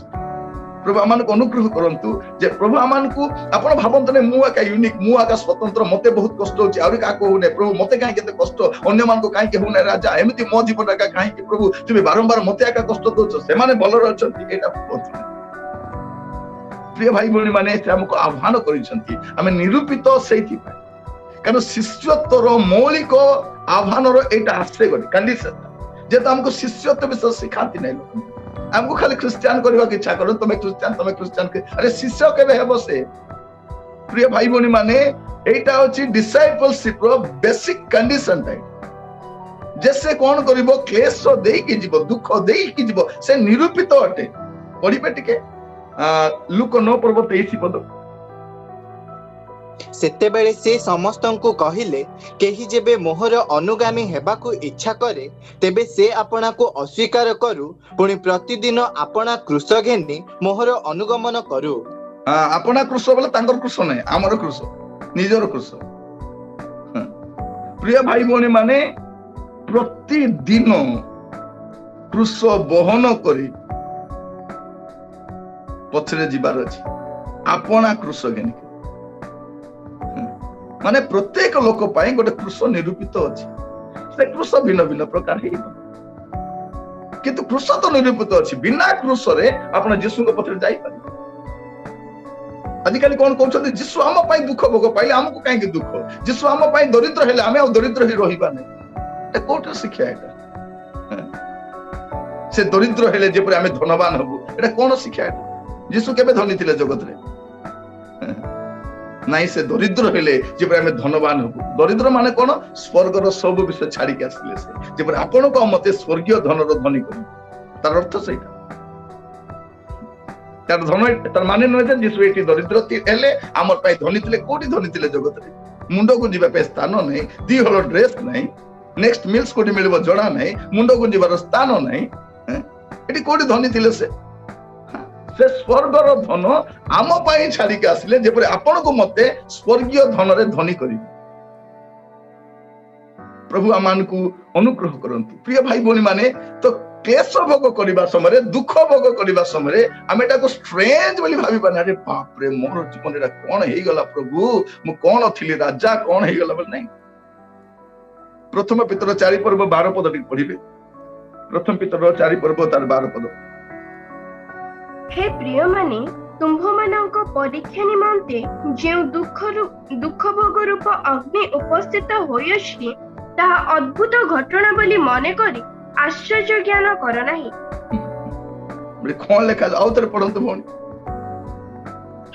ପ୍ରଭୁ ଆମମାନଙ୍କୁ ଅନୁଗ୍ରହ କରନ୍ତୁ ଯେ ପ୍ରଭୁ ଆମମାନଙ୍କୁ, ଆପଣ ଭାବନ୍ତୁନି ମୁଁ ଏକା ୟୁନିକ୍, ମୁଁ ଏକା ସ୍ୱତନ୍ତ୍ର, ମତେ ବହୁତ କଷ୍ଟ ହଉଛି, ଆହୁରି କାହାକୁ ହଉନାହିଁ। ପ୍ରଭୁ ମତେ କାହିଁକି ଏତେ କଷ୍ଟ, ଅନ୍ୟମାନଙ୍କୁ କାହିଁକି ହଉନାହିଁ ରାଜା, ଏମିତି ମୋ ଜୀବନ ଏକା କାହିଁକି ପ୍ରଭୁ ତୁମେ ବାରମ୍ବାର ମତେ ଏକା କଷ୍ଟ ଦଉଛ, ସେମାନେ ଭଲରେ ଅଛନ୍ତି, ଏଇଟା କୁହନ୍ତୁ। ପ୍ରିୟ ଭାଇ ଭଉଣୀ ମାନେ, ସେ ଆମକୁ ଆହ୍ୱାନ କରିଛନ୍ତି, ଆମେ ନିରୂପିତ ସେଇଥିପାଇଁ, କାରଣ ଶିଷ୍ୟତ୍ୱର ମୌଳିକ ଆହ୍ୱାନର ଏଇଟା ଆଶ୍ରୟ କରି କଣ୍ଡିସନ, ଯେହେତୁ ଆମକୁ ଶିଷ୍ୟତ୍ୱ ବିଷୟ ଶିଖାନ୍ତି ନାହିଁ ଲୋକ, ଆମକୁ ଖାଲି ଖ୍ରୀଷ୍ଟିଆନ କରିବାକୁ ଇଚ୍ଛା କର, ତମେ ଖ୍ରୀଷ୍ଟିଆନ। ଆରେ ଶିଷ୍ୟ କେବେ ହେବ ସେ? ପ୍ରିୟ ଭାଇ ଭଉଣୀ ମାନେ, ଏଇଟା ହଉଛି ଡିସାଇପଲସିପ ର ବେସିକ କଣ୍ଡିସନ ଟାଇପ। ଯେ ସେ କଣ କରିବ, କ୍ଲେଶ ଦେଇକି ଯିବ, ଦୁଃଖ ଦେଇକି ଯିବ, ସେ ନିରୂପିତ ଅଟେ। पढ़िबे टिके लुक 9 पर्व 23 पद। सेतेबेले से समस्तंकु कहिले केही जेबे मोहर अनुगामी हेबाकु इच्छा करे तेबे से आपना को अस्वीकार करू पुणी प्रतिदिन आपना क्रूस घेनी मोहर अनुगमन करू। आपना क्रूस बोले तांकर क्रूस नहीं, आमर क्रूस, निजर क्रूस। प्रिय भाई भौणी माने प्रतिदिन क्रूस बहन करी पछरे जीवार अछि, आपना क्रूस घेनी माने प्रत्येक लोक पाई गोटे क्रूस निरूपित अछि। से क्रूस भिन्न भिन्न प्रकार है, किंतु क्रूस तो निरूपित अछि। बिना क्रूस रे आपण यीशु को पथरे जाई पारि। आजिकल कोन कहउछथि यीशु हम पाई दुख भोग पाइले हमको काहे दुख, यीशु हम पाई दरिद्र हेले हमें दरिद्र ही रहिबा नै। ए कोट शिक्षा एटा से दरिद्र हेले जेपरि हमें धनवान हबु, एटा कोन शिक्षा एटा? यीशु केबे धनी थिले जगत रे? नाई से दरिद्र हेले जेपरि हमें धनवान हबु। दरिद्र माने कोन? स्वर्गर सब विषय छाड़ी के आसिले से जेपरि आपण को मते स्वर्गीय धनर धनी करी। तार अर्थ सेटा, तार धन तार माने न जे यीशु एटी दरिद्र हेले हमर पाई धनी थिले। कोठी धनी थिले जगत रे? मुंडो गुंजिबा पे स्थान नै, दी हलो ड्रेस नै, नेक्स्ट मील्स कोठी मिलबो जणा नै, मुंडो गुंजिबार स्थान नै, एटी कोठी धनी थिले से? से स्वर्गर धन आम पाई छाड़ी के आसिले जेपरि आपण को मते स्वर्गीय धन रे धनी करी। प्रभु आमान को अनुग्रह करंतु। प्रिय भाई भौणी माने तो क्लेश भोग करबा समय, दुख भोग करबा समय आमे एटा को स्ट्रेंज बोली भाबी बना, अरे बाप रे मोर जीवन रे कोन हेई गला प्रभु, मु कोन थिली राजा कोन हेई गला बोल नै। प्रथम पितर 4 पर्व 12 पद टिक पढिबे। प्रथम पितर 4 पर्व तार 12 पद। हे प्रिय माने तुम्भ मानक परीक्षा निमंते जे दुख भोग रूप अग्नि उपस्थित होयछि ताहा अद्भुत घटना बोली मने करी आश्चर्य ज्ञान कर नाही। कोन लेखा आउतर पढंतु भौणी।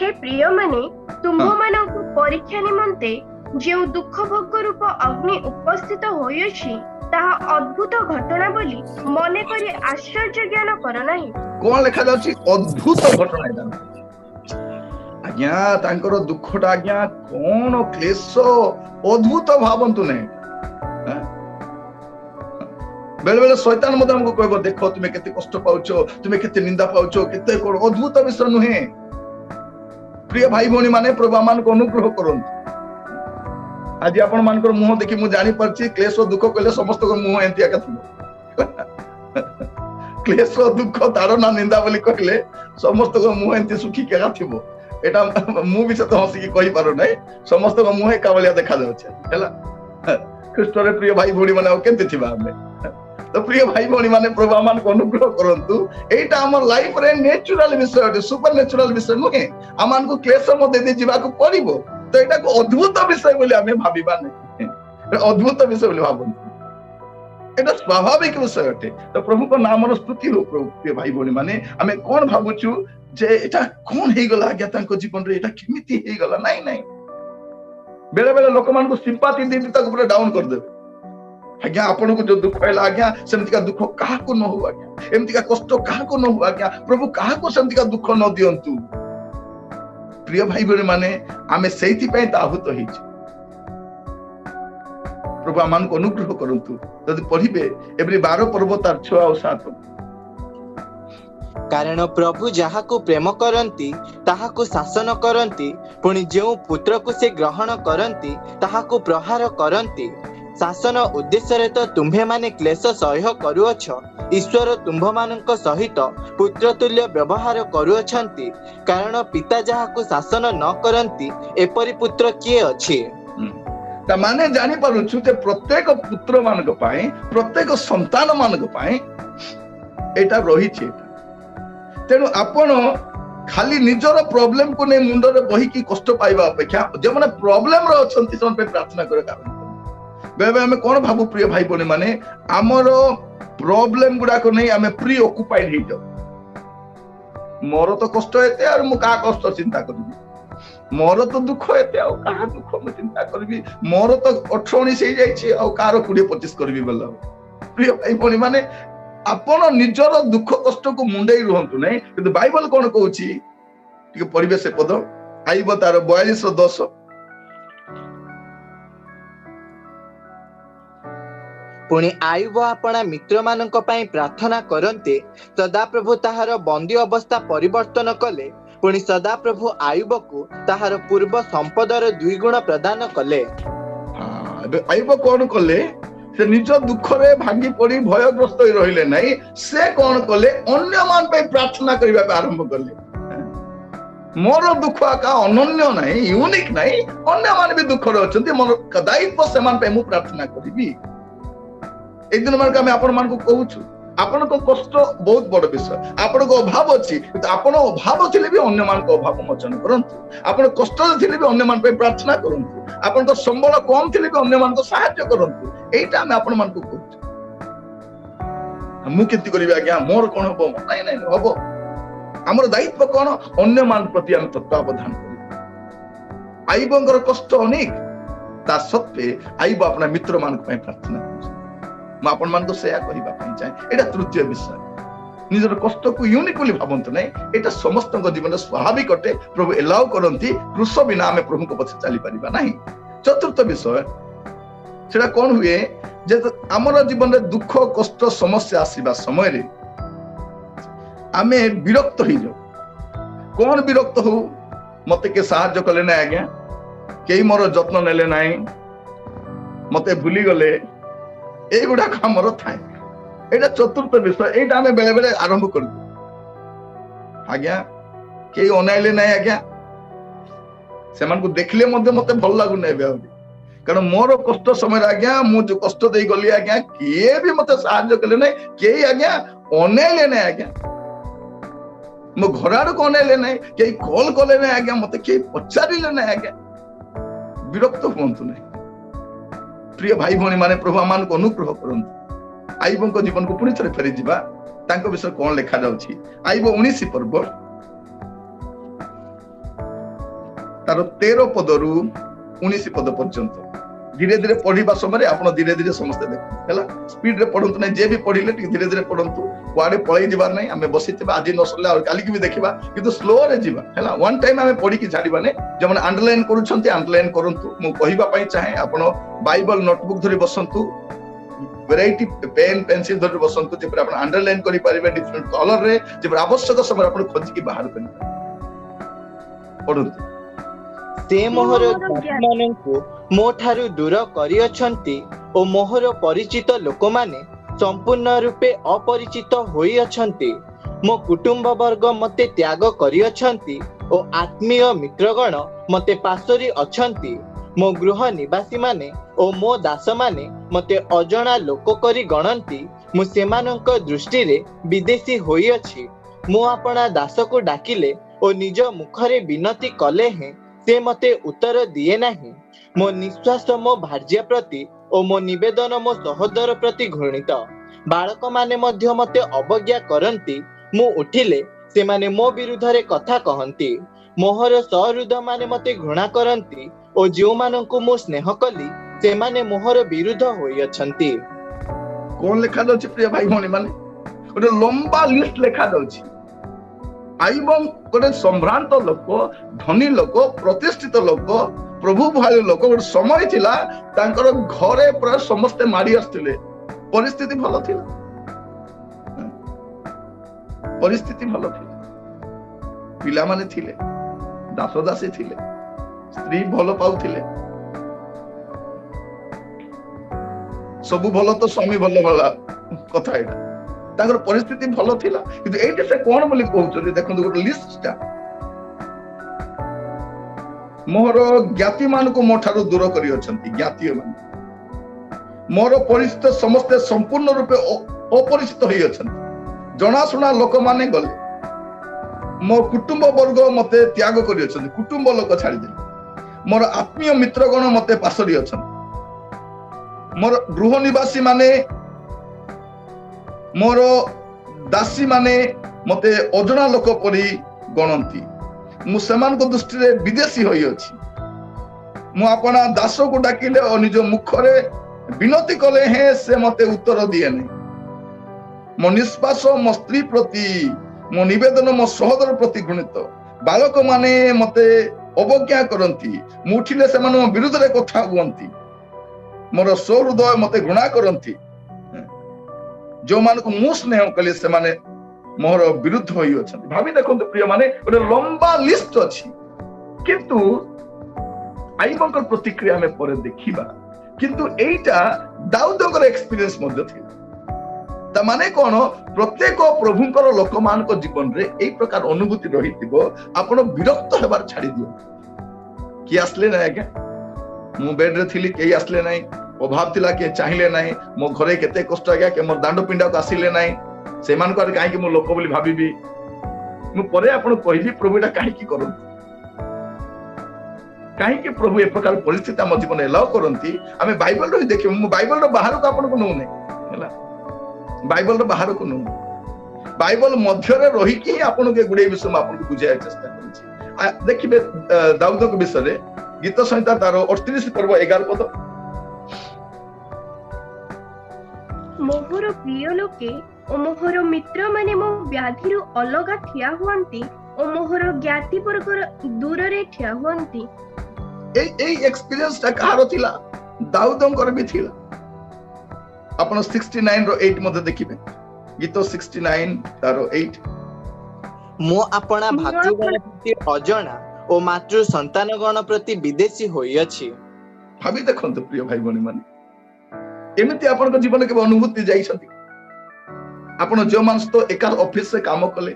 हे प्रिय माने तुम्भ मानक परीक्षा निमंते जे दुख भोग रूप अग्नि उपस्थित होयछि ताहा अद्भुत घटना बोली मने करी आश्चर्य ज्ञान कर नाही। कोन लेखा जाउछि? अद्भुत घटना एटा। आज्ञा तांकर दुखटा आज्ञा कोन क्लेश अद्भुत भावंतु नै। बेले बेले शैतान मते हमको कहबो देखो तुमे केते कष्ट पाउछो, तुमे केते निंदा पाउछो, केते कोन अद्भुत विषय नुहे। प्रिय भाई भौणी माने प्रभु मान को अनुग्रह करंतु। आज आपण मानकर मुह देखि मु जानि परछि क्लेश दुख कहले समस्त को मुह एंतिया का थिबो। क्लेश दुख ताड़ना निंदा बोली कहले समस्त को मुह एंति सुखी के थिबो। एटा मु भी से तो हसी की कहि पारो नै, समस्त को मुह एका बलिया देखा जाउ छै हैला। ख्रीष्ट रे प्रिय भाई भौणी माने केते थिबा हमें। तो प्रिय भाई भौणी माने प्रभु मान को अनुग्रह करंतु। एटा हमर लाइफ रे नेचुरल विषय, सुपर नेचुरल विषय नुहे। आमान को क्लेश मते दे जीवा को पड़िबो, तो एटा को अद्भुत विषय बोली हमें भाबिबा नै। अद्भुत विषय बोली भाबंतु, एटा स्वाभाविक विषय अटे। तो प्रभु को नाम रो स्तुति हो। प्रभु प्रिय भाई भौणी माने हमें कोन भाबुछु जे एटा कोन हेई गला आज्ञा तांको जीवन रे एटा केमिति हेई गला। नाही नाही, बेले बेले लोक मान को सिंपैथी देती तक पूरा डाउन कर देबे। आज्ञा आपण को जो दुख हैला आज्ञा सेमति का दुख काहा को न हो आज्ञा, एमति का कष्ट काहा को न हो आज्ञा, प्रभु काहा को सेमति का दुख न दियंतु। प्रिय भाई भौणी माने आमे सेति पय ताहुत होइछ। प्रभु आमान को अनुग्रह करंतु। जदि पढिबे एवरी 12 पर्व तार 6 और 7। कारण प्रभु जहा को प्रेम करंती ताहा को शासन करंती, पुणी जो पुत्र को से ग्रहण करंती ताहा को प्रहार करंती। शासन उद्देश्य रे तो तुम्भे माने क्लेश सह्य करूअछ, ईश्वर तुम्भ मानक सहित पुत्र तुल्य व्यवहार करूअछंती। कारण पिता जहा को शासन न करंती एपरि पुत्र किए अछि। ता माने जानि पारुछु जे प्रत्येक पुत्र मानक पाए, प्रत्येक संतान मानक पाए एटा रही छै। तेनु आपण खाली निजर प्रॉब्लम को ने मुंड रे बही की कष्ट पाइबा अपेक्षा जे माने प्रॉब्लम रे अछंती सन पे प्रार्थना करे। कारण बेबे हमें कोन भाबु प्रिय भाई बोले माने हमर प्रॉब्लम गुडा को नहीं हमें प्री ऑक्युपाइड हे जाऊ। मोर तो कष्ट एते और मु का कष्ट चिंता करबी, मोर तो दुख एते आ का दुख मु चिंता करबी, मोर तो 18 19 हे जाई छी आ कार 20 25 करबी बोला। प्रिय भाई बोले माने ଆପଣ ନିଜର ଦୁଃଖ କଷ୍ଟ को मुंडे रुहतु नहीं किंतु बाइबल कौन कहूची टिके पढ़िबे से पद आइब तार 42:10 पुणी आयुब आपणा मित्र मानक पई प्रार्थना करन्ते सदाप्रभु ताहार बंदी अवस्था परिवर्तन कले पुणी सदाप्रभु आयुब को ताहार पूर्व संपदर 2 गुण प्रदान कले। आयुब कौन कले से निज दुख रे भांगी पड़ी भयग्रस्त रहिले नहीं से कौन कले अन्य मान पे प्रार्थना करबा आरंभ कले। मोर दुख आका अनन्य नहीं यूनिक नहीं अन्य मान भी दुख रे अछंती मोर दायित्व से मान पे मु प्रार्थना करबी। एक दिन मान के आपण मान को कहूछु आपण को कष्ट बहुत बड़ विषय आपण को अभाव अछि तो आपण अभाव थिले भी अन्य मान को अभाव मोचन करंतु आपण कष्ट थिले भी अन्य मान पे प्रार्थना करंतु आपण को संबल कम थिले भी अन्य मान को सहायता करंतु एटा हम आपण मान को कहूछु। मु केति करिबा आज्ञा मोर कोन हबो नाही नाही हबो हमर दायित्व कोन अन्य मान प्रति हम तत्वावधान करिबा। आइबंगर कष्ट अनेक ता सत्वे आइब अपना मित्र मान को प्रार्थना करू आपण मान तो सेया कहिबा पई चाहे एटा तृतीय विषय निजर कष्ट को यूनिकली भाबंत नै एटा समस्त जीवन स्वाभाविक अटे प्रभु एलाउ करंती क्रूस बिना हमें प्रभु को पछे चली परिबा नाही। चतुर्थ विषय सेटा कोन हुए जे हमर जीवन रे दुख कष्ट समस्या आसीबा समय रे हमें विरक्त होई जाऊ। कोन विरक्त हो मते के सहायता कले ना आज्ञा केई मोर जत्न नेले नाही मते भूली गले एगुड़ा हमर थाए एटा चतुर्थ विषय एटा हमें बेले बेले आरंभ कर आज्ञा के अनाइले नाही आज्ञा से मान को देखले मते मते भल लागु नै बे कारण मोर कष्ट समय आज्ञा मु जो कष्ट देई गली आज्ञा के भी मते सहायता कले नै के आज्ञा अनाइले नै आज्ञा मो घराड़ को अनाइले नै के कॉल कले नै आज्ञा मते के पचारिले नै आज्ञा विरक्त होंतु नै। प्रिय भाई भौणी माने प्रभु मान को अनुग्रह करंतु आइब को जीवन को पुनी थरे फेरी जिबा तांको विषय कोन लेखा जाउछि आइब 19 पर्व तार 13 पदरु 19 पद पर्यंत धीरे धीरे पढ़िबा समय आपण धीरे धीरे समस्त देखु हला स्पीड रे पढंतु नै जे भी पढिले धीरे धीरे पढंतु कुआडे पळै जिबार नै हमें बसितबा आज न सले और काली की भी देखिबा किंतु स्लो रे जिबा हला वन टाइम हमें पढि की छाडिबा नै जमन अंडरलाइन करूछंती अंडरलाइन करंतु मु कहिबा पई चाहे आपण बाइबल नोटबुक धरि बसंतु वैरायटी पेन पेंसिल धरि बसंतु जे पर आपण अंडरलाइन करि परिबे डिफरेंट कलर रे जे पर आवश्यक समय आपण खोजि की बाहर करि पढंतु से मोहर माननकु मो ठारू दूर करियछंती ओ मोहर परिचित लोक माने संपूर्ण रूपे अपरिचित होई अछंती मो कुटुंब वर्ग मते त्याग करियछंती ओ आत्मीय मित्रगण मते पासरी अछंती मो गृह निवासी माने ओ मो दास माने मते अजणा लोक करी गणंती मु सेमानंक दृष्टि रे विदेशी होई अछि मु आपणा दास को डाकिले ओ निज मुखरे विनती कले हे से मते उत्तर दिए नाही मो निश्वास मो भार्या प्रति ओ मो निवेदन मो सहोदर प्रति घृणित बालक माने मध्य मते अवज्ञा करंती मु उठिले से माने मो विरुद्ध रे कथा कहंती मोहर सहृद माने मते घृणा करंती ओ जो माननकु मो स्नेह कली से माने मोहर विरुद्ध होई अछंती। कोन लेखा दछि प्रिय भाई भौणी माने ओटे लंबा लिस्ट लेखा दछि आइबं गोटे संभ्रांत लोक धनी लोक प्रतिष्ठित लोक प्रभु भाई लोक गोटे समय थिला तांकर घरे पूरा समस्त मारी आस्थिले परिस्थिति भलो थिला परिस्थिति भलो थिला पिला माने थिले दास दासी थिले स्त्री भलो पाउथिले सबु भलो तो स्वामी भलो भला कथा एटा तांकर परिस्थिति भलो थिला किंतु एटे से कोन बोली कहउछथि देखंतु गोटे लिस्टटा मोर ज्ञाति मान को मोठारो दूर करी अछंती ज्ञाति मान मोर परिचित समस्त संपूर्ण रूपे अपरिचित होई अछंती जनाशुना लोक माने गले मो कुटुंब वर्ग मते त्याग करी अछंती कुटुंब लोक छाडी दे मोर आत्मीय मित्रगण मते पासरी अछंती मोर गृह निवासी माने मोर दासी माने मते अजणा लोक परी गणंती मु समान को दृष्टि रे विदेशी होई अछि मु अपना दास को डाकिले और निज मुख रे विनती कले हे से मते उत्तर दिए नै ମୋ ନିଶ୍ୱାସ ମୋ ସ୍ତ୍ରୀ ପ୍ରତି, ମୋ ନିବେଦନ ମୋ ସହୋଦର ପ୍ରତି ଘୃଣିତ। ବାଳକ ମାନେ ମତେ ଅବଜ୍ଞା କରନ୍ତି, ମୁଁ ଉଠିଲେ ସେମାନେ ମୋ ବିରୁଦ୍ଧରେ କଥା ହୁଅନ୍ତି। ମୋର ସହୃଦୟ ମତେ ଘୃଣା କରନ୍ତି, ଯୋଉମାନଙ୍କୁ ମୁଁ ସ୍ନେହ କଲି ସେମାନେ ମୋର ବିରୁଦ୍ଧ ହୋଇ ଅଛନ୍ତି। ଭାବି ଦେଖନ୍ତୁ ପ୍ରିୟ ମାନେ, ଗୋଟେ ଲମ୍ବା ଲିଷ୍ଟ ଅଛି, କିନ୍ତୁ ଆଇବଙ୍କର ପ୍ରତିକ୍ରିୟା ଆମେ ପରେ ଦେଖିବା। କିନ୍ତୁ ଏଇଟା ଦାଉଦଙ୍କର ଏକ୍ସପିରିଏନ୍ସ ମଧ୍ୟ ଥିଲା। ତା ମାନେ କଣ, ପ୍ରତ୍ୟେକ ପ୍ରଭୁଙ୍କର ଲୋକମାନଙ୍କ ଜୀବନରେ ଏଇ ପ୍ରକାର ଅନୁଭୂତି ରହିଥିବ। ଆପଣ ବିରକ୍ତ ହେବାର ଛାଡି ଦିଅନ୍ତୁ। କିଏ ଆସିଲେ ନାହିଁ ଆଜ୍ଞା, ମୁଁ ବେଡରେ ଥିଲି କେହି ଆସିଲେ ନାହିଁ, ଅଭାବ ଥିଲା କିଏ ଚାହିଁଲେ ନାହିଁ, ମୋ ଘରେ କେତେ କଷ୍ଟ ଆଜ୍ଞା, କେ ମୋର ଦାଣ୍ଡ ପିଣ୍ଡାକୁ ଆସିଲେ ନାହିଁ, ସେମାନଙ୍କୁ ଆରେ କାହିଁକି ମୁଁ ଲୋକ ବୋଲି ଭାବିବି। ମୁଁ ପରେ ଆପଣଙ୍କୁ କହିବି ପ୍ରଭୁ ଏଟା କାହିଁକି କରନ୍ତି, କାହିଁକି ପ୍ରଭୁ ଏ ପ୍ରକାର ପରିସ୍ଥିତି ଆମ ଜୀବନ ଏଲାଉ କରନ୍ତି। ଆମେ ବାଇବଲରୁ ହିଁ ଦେଖିବୁ। ମୁଁ ବାଇବଲର ବାହାରକୁ ଆପଣଙ୍କୁ ନଉନି ହେଲା, ବାଇବଲର ବାହାରକୁ ନଉନି, ବାଇବଲ ମଧ୍ୟରେ ରହିକି ହିଁ ଆପଣଙ୍କୁ ଗୁଡିଏ ବିଷୟ ମୁଁ ଆପଣଙ୍କୁ ବୁଝାଇବାକୁ ଚେଷ୍ଟା କରୁଛି। ଦେଖିବେ ଦାଉଦଙ୍କ ବିଷୟରେ ଗୀତ ସଂହିତା ତାର 38 ପର୍ବ 11 ପଦ। ମୋହର ପ୍ରିୟ ଲୋକେ ଓ ମୋହର ମିତ୍ରମାନେ ମୋ ବ୍ୟାଧିରୁ ଅଲଗା ଠିଆ ହୁଅନ୍ତି ଓ ମୋହର ଜ୍ଞାତି ବର୍ଗର ଦୂରରେ ଠିଆ ହୁଅନ୍ତି। ଏଇ ଏକ୍ସପିରିଏନ୍ସ ଟା କାହାର ଥିଲା? ଦାଉଦଙ୍କର ବି ଥିଲା। ଆପଣ 69 ର 8 ମଧ୍ୟ ଦେଖିବେ, ଗୀତ 69 ତାର 8। ମୁଁ ଆପଣା ଭାତୃଗଣ ପ୍ରତି ଅଜଣା ଓ ମାତୃ ସନ୍ତାନ ଗଣ ପ୍ରତି ବିଦେଶୀ ହୋଇଅଛି। ଭାବି ଦେଖନ୍ତୁ ପ୍ରିୟ ଭାଇ ଭଉଣୀ ମାନେ, ଏମିତି ଆପଣଙ୍କ ଜୀବନ କେବେ ଅନୁଭୂତି ଯାଇଛନ୍ତି? ଆପଣ ଯୋଉମାନେ ତ ଏକା ଅଫିସରେ କାମ କଲେ,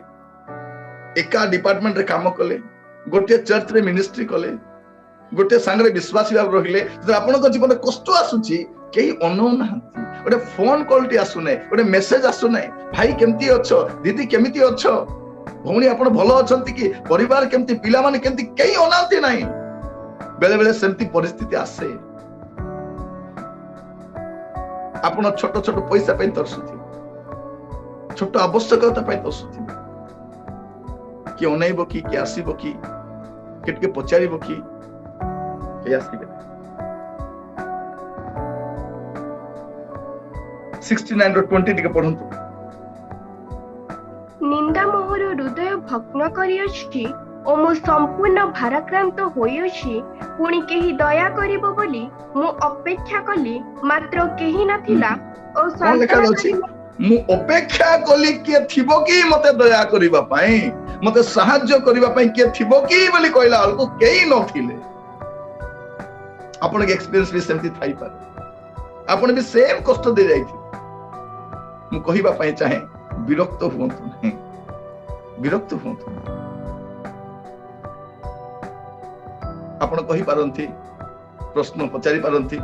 ଏକା ଡିପାର୍ଟମେଣ୍ଟରେ କାମ କଲେ, ଗୋଟିଏ ଚର୍ଚ୍ଚରେ ମିନିଷ୍ଟ୍ରି କଲେ, ଗୋଟିଏ ସାଙ୍ଗରେ ବିଶ୍ୱାସୀ ଭାବରେ ରହିଲେ, ଯେତେବେଳେ ଆପଣଙ୍କ ଜୀବନରେ କଷ୍ଟ ଆସୁଛି କେହି ଅନଉନାହାନ୍ତି, ଗୋଟେ ଫୋନ କଲଟି ଆସୁନାହିଁ, ଗୋଟେ ମେସେଜ ଆସୁନାହିଁ, ଭାଇ କେମିତି ଅଛ, ଦିଦି କେମିତି ଅଛ, ଭଉଣୀ ଆପଣ ଭଲ ଅଛନ୍ତି କି, ପରିବାର କେମିତି, ପିଲାମାନେ କେମିତି, କେହି ଅନାନ୍ତି ନାହିଁ। ବେଳେ ବେଳେ ସେମିତି ପରିସ୍ଥିତି ଆସେ। ଆପଣ ଛୋଟ ଛୋଟ ପଇସା ପାଇଁ ତରସୁଥିବେ, ଛୋଟ ଆବଶ୍ୟକତା ପାଇଁ ତରସୁଥିବେ, କିଏ ଅନେଇବ କି, କିଏ ଆସିବ କି, କିଏ ଟିକେ ପଚାରିବ କି, କେହି ଆସିବେ। 69 ର 20 ଟିକେ ପଢନ୍ତୁ। ନିନ୍ଦା ମୋହର ହୃଦୟ ଭଗ୍ନ କରିଅଛି ଓ ମୁଁ ସମ୍ପୂର୍ଣ୍ଣ ଭାରାକ୍ରାନ୍ତ ହୋଇଅଛି। ପୁଣି କେହି ଦୟା କରିବ ବୋଲି ମୁଁ ଅପେକ୍ଷା କଲି, ମାତ୍ର କେହି ନଥିଲା ଓ କଣ ଲେଖା ଅଛି? ମୁଁ ଅପେକ୍ଷା କଲି କିଏ ଥିବ କି ମତେ ଦୟା କରିବା ପାଇଁ, ମତେ ସାହାଯ୍ୟ କରିବା ପାଇଁ କିଏ ଥିବ କି ବୋଲି କହିଲା ବେଳକୁ କେହି ନଥିଲେ। ଆପଣଙ୍କ ଏକ୍ସପିରିଏନ୍ସ ବି ସେମିତି ଥାଇପାରେ, ଆପଣ ବି ସେମ୍ କଷ୍ଟ ଦେଇ ଯାଇଥିବେ। ମୁଁ କହିବା ପାଇଁ ଚାହେଁ, ବିରକ୍ତ ହୁଅନ୍ତୁ ନାହିଁ, ବିରକ୍ତ ହୁଅନ୍ତୁ ନାହିଁ। ଆପଣ କହିପାରନ୍ତି, ପ୍ରଶ୍ନ ପଚାରି ପାରନ୍ତି,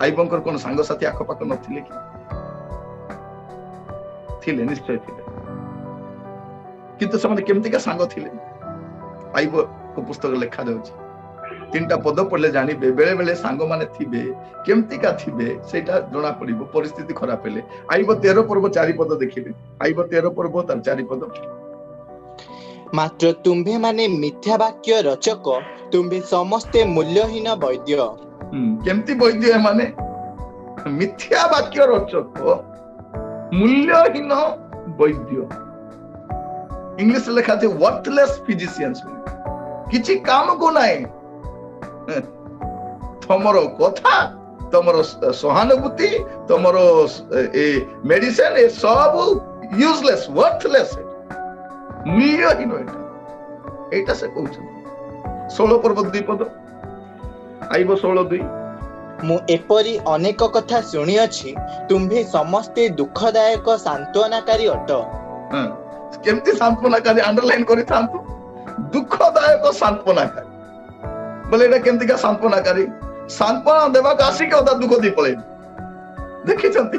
ଆଇବଙ୍କର କଣ ସାଙ୍ଗସାଥି ଆଖପାଖ ନଥିଲେ କି? ଥିଲେ, ନିଶ୍ଚୟ ଥିଲେ, କିନ୍ତୁ ସେମାନେ କେମିତିକା ସାଙ୍ଗ ଥିଲେ? ଆଇବ ପୁସ୍ତକ ଲେଖା ଯାଉଛି, 3ଟା ପଦ ପଢିଲେ ଜାଣିବେ, ବେଳେ ବେଳେ ସାଙ୍ଗମାନେ ଥିବେ, କେମିତିକା ଥିବେ ସେଇଟା ଜଣା ପଡିବ ପରିସ୍ଥିତି ଖରାପ ହେଲେ। ଆଇବ 13 ପର୍ବ 4 ପଦ ଦେଖିବେ, ଆଇବ 13 ପର୍ବ ତାର 4 ପଦ। ମାତ୍ର ତୁମ୍ଭେ ମାନେ ମିଥ୍ୟା ବାକ୍ୟ ରଚକ, ତୁମ୍ଭେ ସମସ୍ତେ ମୂଲ୍ୟହୀନ ବୈଦ୍ୟ। କେମିତି ବୈଦ୍ୟ ଏମାନେ? ମିଥ୍ୟା ବାକ୍ୟ ରଚକ, ମୂଲ୍ୟହୀନ ବୈଦ୍ୟ। ଇଂଲିଶରେ ଲେଖା ଅଛି ୱାର୍ଥଲେସ୍ ଫିଜିସିଆନ୍ସ। କିଛି କାମକୁ ନାହିଁ, ତମର କଥା, ତମର ସହାନୁଭୂତି, ତମର ମେଡିସିନ, ଏ ସବୁ ୟୁଜଲେସ୍, ୱାର୍ଥଲେସ୍, ମୂଲ୍ୟହୀନ। ଏଇଟା ସେ କହୁଛନ୍ତି। 16 ପର୍ବ 2 ପଦ, ଆଇବ 16:2। ମୁଁ ଏପରି ଅନେକ କଥା ଶୁଣିଅଛି, ତୁମ୍ଭେ ସମସ୍ତେ ଦୁଃଖଦାୟକ ସାନ୍ତ୍ୱନାକାରୀ ଅଟ। କେମିତି ସାନ୍ତ୍ୱନାକାରୀ? ଅଣ୍ଡରଲାଇନ କରିଥାନ୍ତୁ, ଦୁଃଖଦାୟକ ସାନ୍ତ୍ୱନାକାରୀ। ବୋଲେ ଏଇଟା କେମିତିକା ସାନ୍ତ୍ୱନାକାରୀ? ସାନ୍ତ୍ୱନା ଦେବାକୁ ଆସିକି ଅଧା ଦୁଃଖ ଦେଇ ପଳେଇବେ। ଦେଖିଛନ୍ତି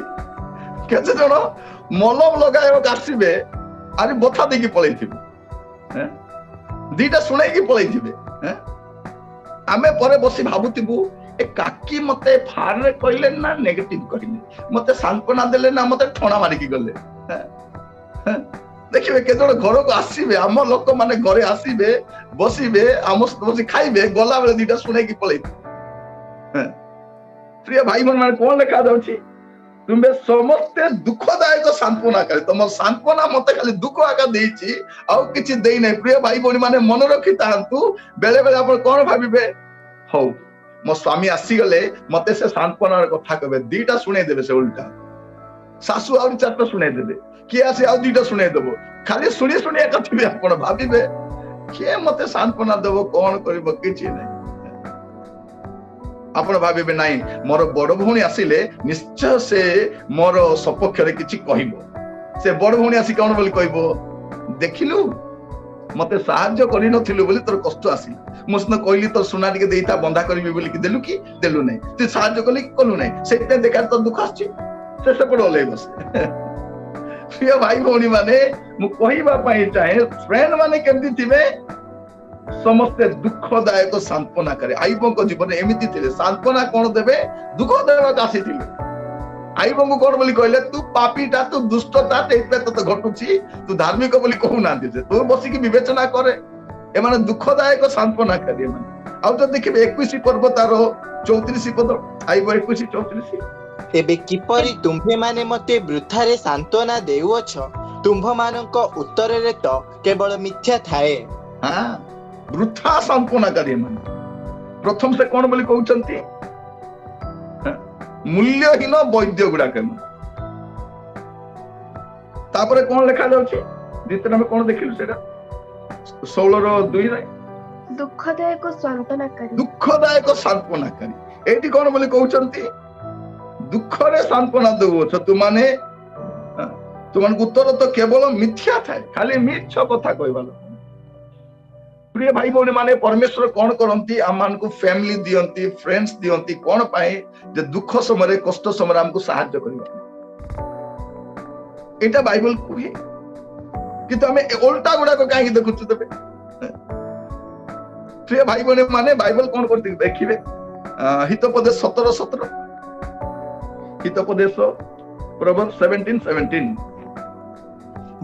କେତେ ଜଣ ମଲମ ଲଗାଇବାକୁ ଆସିବେ, ଆରେ ବଥା ଦେଇକି ପଳେଇଥିବେ, 2ଟା ଶୁଣେଇକି ପଳେଇଥିବେ। ଆମେ ପରେ ବସି ଭାବୁଥିବୁ, ଏ କାକି ମତେ ଫାରରେ କହିଲେ ନା ନେଗେଟିଭ କହିଲେ, ମତେ ସାନ୍ତ୍ୱନା ଦେଲେ ନା ମତେ ଠଣା ମାରିକି ଗଲେ। ଦେଖିବେ କେତେ ଜଣ ଘରକୁ ଆସିବେ, ଆମ ଲୋକମାନେ ଘରେ ଆସିବେ, ବସିବେ, ଆମ ବସି ଖାଇବେ, ଗଲା ବେଳେ 2ଟା ଶୁଣେଇକି ପଳେଇଥିବେ। ପ୍ରିୟ ଭାଇ ମାନେ କଣ ଲେଖା ଯାଉଛି? तुम्हें समस्ते दुखदायक सांत्वना करे तुम सांत्वना मत खाली दुख आका देछि आउ किछि देई नै प्रिय भाई बहनी माने मन रखि तांतु बेले बेले आपण कोन भाबिबे हौ मो स्वामी आसी गले मते से सांत्वनार कथा कहबे दीटा सुने देबे से उल्टा सासु आउ चारटा सुने देबे कि आसी आउ दीटा सुने देबो खाली सुनी सुनी कथिबे आपण भाबिबे के मते सांत्वना देबो कोन करबो किछि नै आपण भाबिबे नाही मोर बड़ भौणी आसिले निश्चय से मोर सपक्ष रे किछि कहिबो से बड़ भौणी आसी कोन बोली कहबो देखिलु मते साहाय्य करि नथिलु बोली तोर कष्ट आसी मुसना कहली तो सुना टिके देइता बंधा करबी बोली कि देलु की देलु नै तू साहाय्य कली कलु नै सेते देखा तो दुख आछि से पडले बस प्रिय भाई भौणी माने मु कहिबा पई चाहे फ्रेंड माने केमति थिबे समस्ते दुखदायक सांत्वना करे आईबों को जीवन एमिति थिले सांत्वना कोन देबे दुख देबा आसी थिले आईबों को कोन बोली कहले तू पापीटा तू दुष्टता तेते तो घटुची तू धार्मिक बोली कहू नांती से तू बसी की विवेचना करे ए माने दुखदायक सांत्वना करे माने आउ तो देखिबे 21 पर्व तार 34 पद आईबो 21 34 एबे किपरि तुम्भे माने मते वृथारे सांत्वना देउछ तुम्भ मानक उत्तर रे तो केवल मिथ्या थाए हां वृथा सांत्वना करे माने प्रथम से कोन बोली कहउचंती मूल्यहीन वैद्य गुडा के तापरे कोन लिखा जाउची द्वितीय में कोन देखिलु सेटा 16 रो 2 रे दुखदायक सांत्वना करी एटी कोन बोली कहउचंती दुख रे सांत्वना देउछ तू माने तुमन उत्तर तो केवल मिथ्या थाए खाली मिछ कथा कहबालो प्रिय भाई बहनी माने परमेश्वर कौन करती आम को फैमिली दियंती फ्रेंड्स दियंती कौन पाए जे दुख समय कष्ट समय हमको साहाय्य करबा एटा बाइबल कुहे कि हमें उल्टा गुडा को काहे देखुछु तबे प्रिय भाई बहनी माने बाइबल कौन करती देखिबे हितोपदेश 17:17 हितोपदेश प्रोवर्ब्स 17:17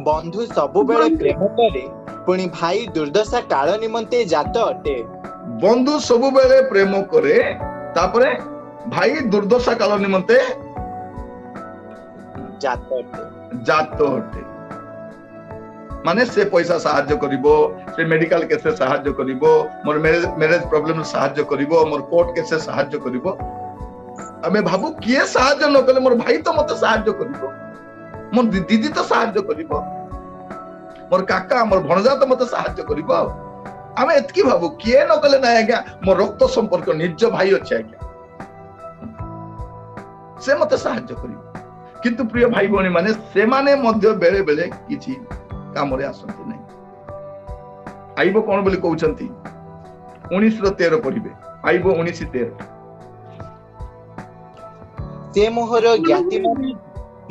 बंधु सबु बेले प्रेम करे पुणी भाई दुर्दशा काल निमंते जात अटे बंधु सबु बेले प्रेम करे तापरे भाई दुर्दशा काल निमंते जात अटे माने से पैसा साहाय्य करिवो से मेडिकल केस साहाय्य करिवो मोर मैरिज प्रॉब्लम साहाय्य करिवो मोर कोर्ट केस साहाय्य करिवो आमे भाबु किए साहाय्य न कले मोर भाई तो मते साहाय्य करिवो मोर दीदी तो साहाय्य करिवो मोर काका मोर भणजा तो मते साहाय्य करिवो आमे एतकी भाबु किए न कले ना आज्ञा मोर रक्त संपर्क निज भाई अछि आज्ञा से मते साहाय्य करिवो किंतु प्रिय भाई बहनी माने से माने मध्य बेले बेले किछि काम रे आसंती नै आइबो कोन बोली कहउचंती 19:13 पढिबे आइबो 19:13 से मोहर ज्ञाति माने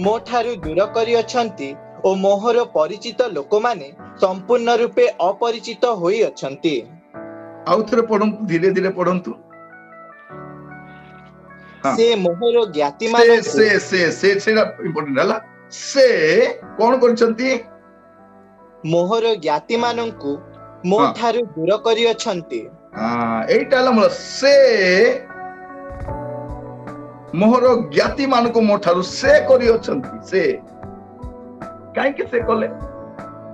मो ठारू दूर करी अछंती ओ मोहर परिचित लोक माने संपूर्ण रूपे अपरिचित होई अछंती आउथरे पढंतु धीरे धीरे पढंतु से मोहर ज्ञाति माने से इम्पोर्टेंट हला से कोन करछंती मोहर ज्ञाति मानंकु मो ठारू दूर करी अछंती एटा हला मोर से मोहर ज्ञाति मानको मो ठारू से करी अछंती से काहे कि से कले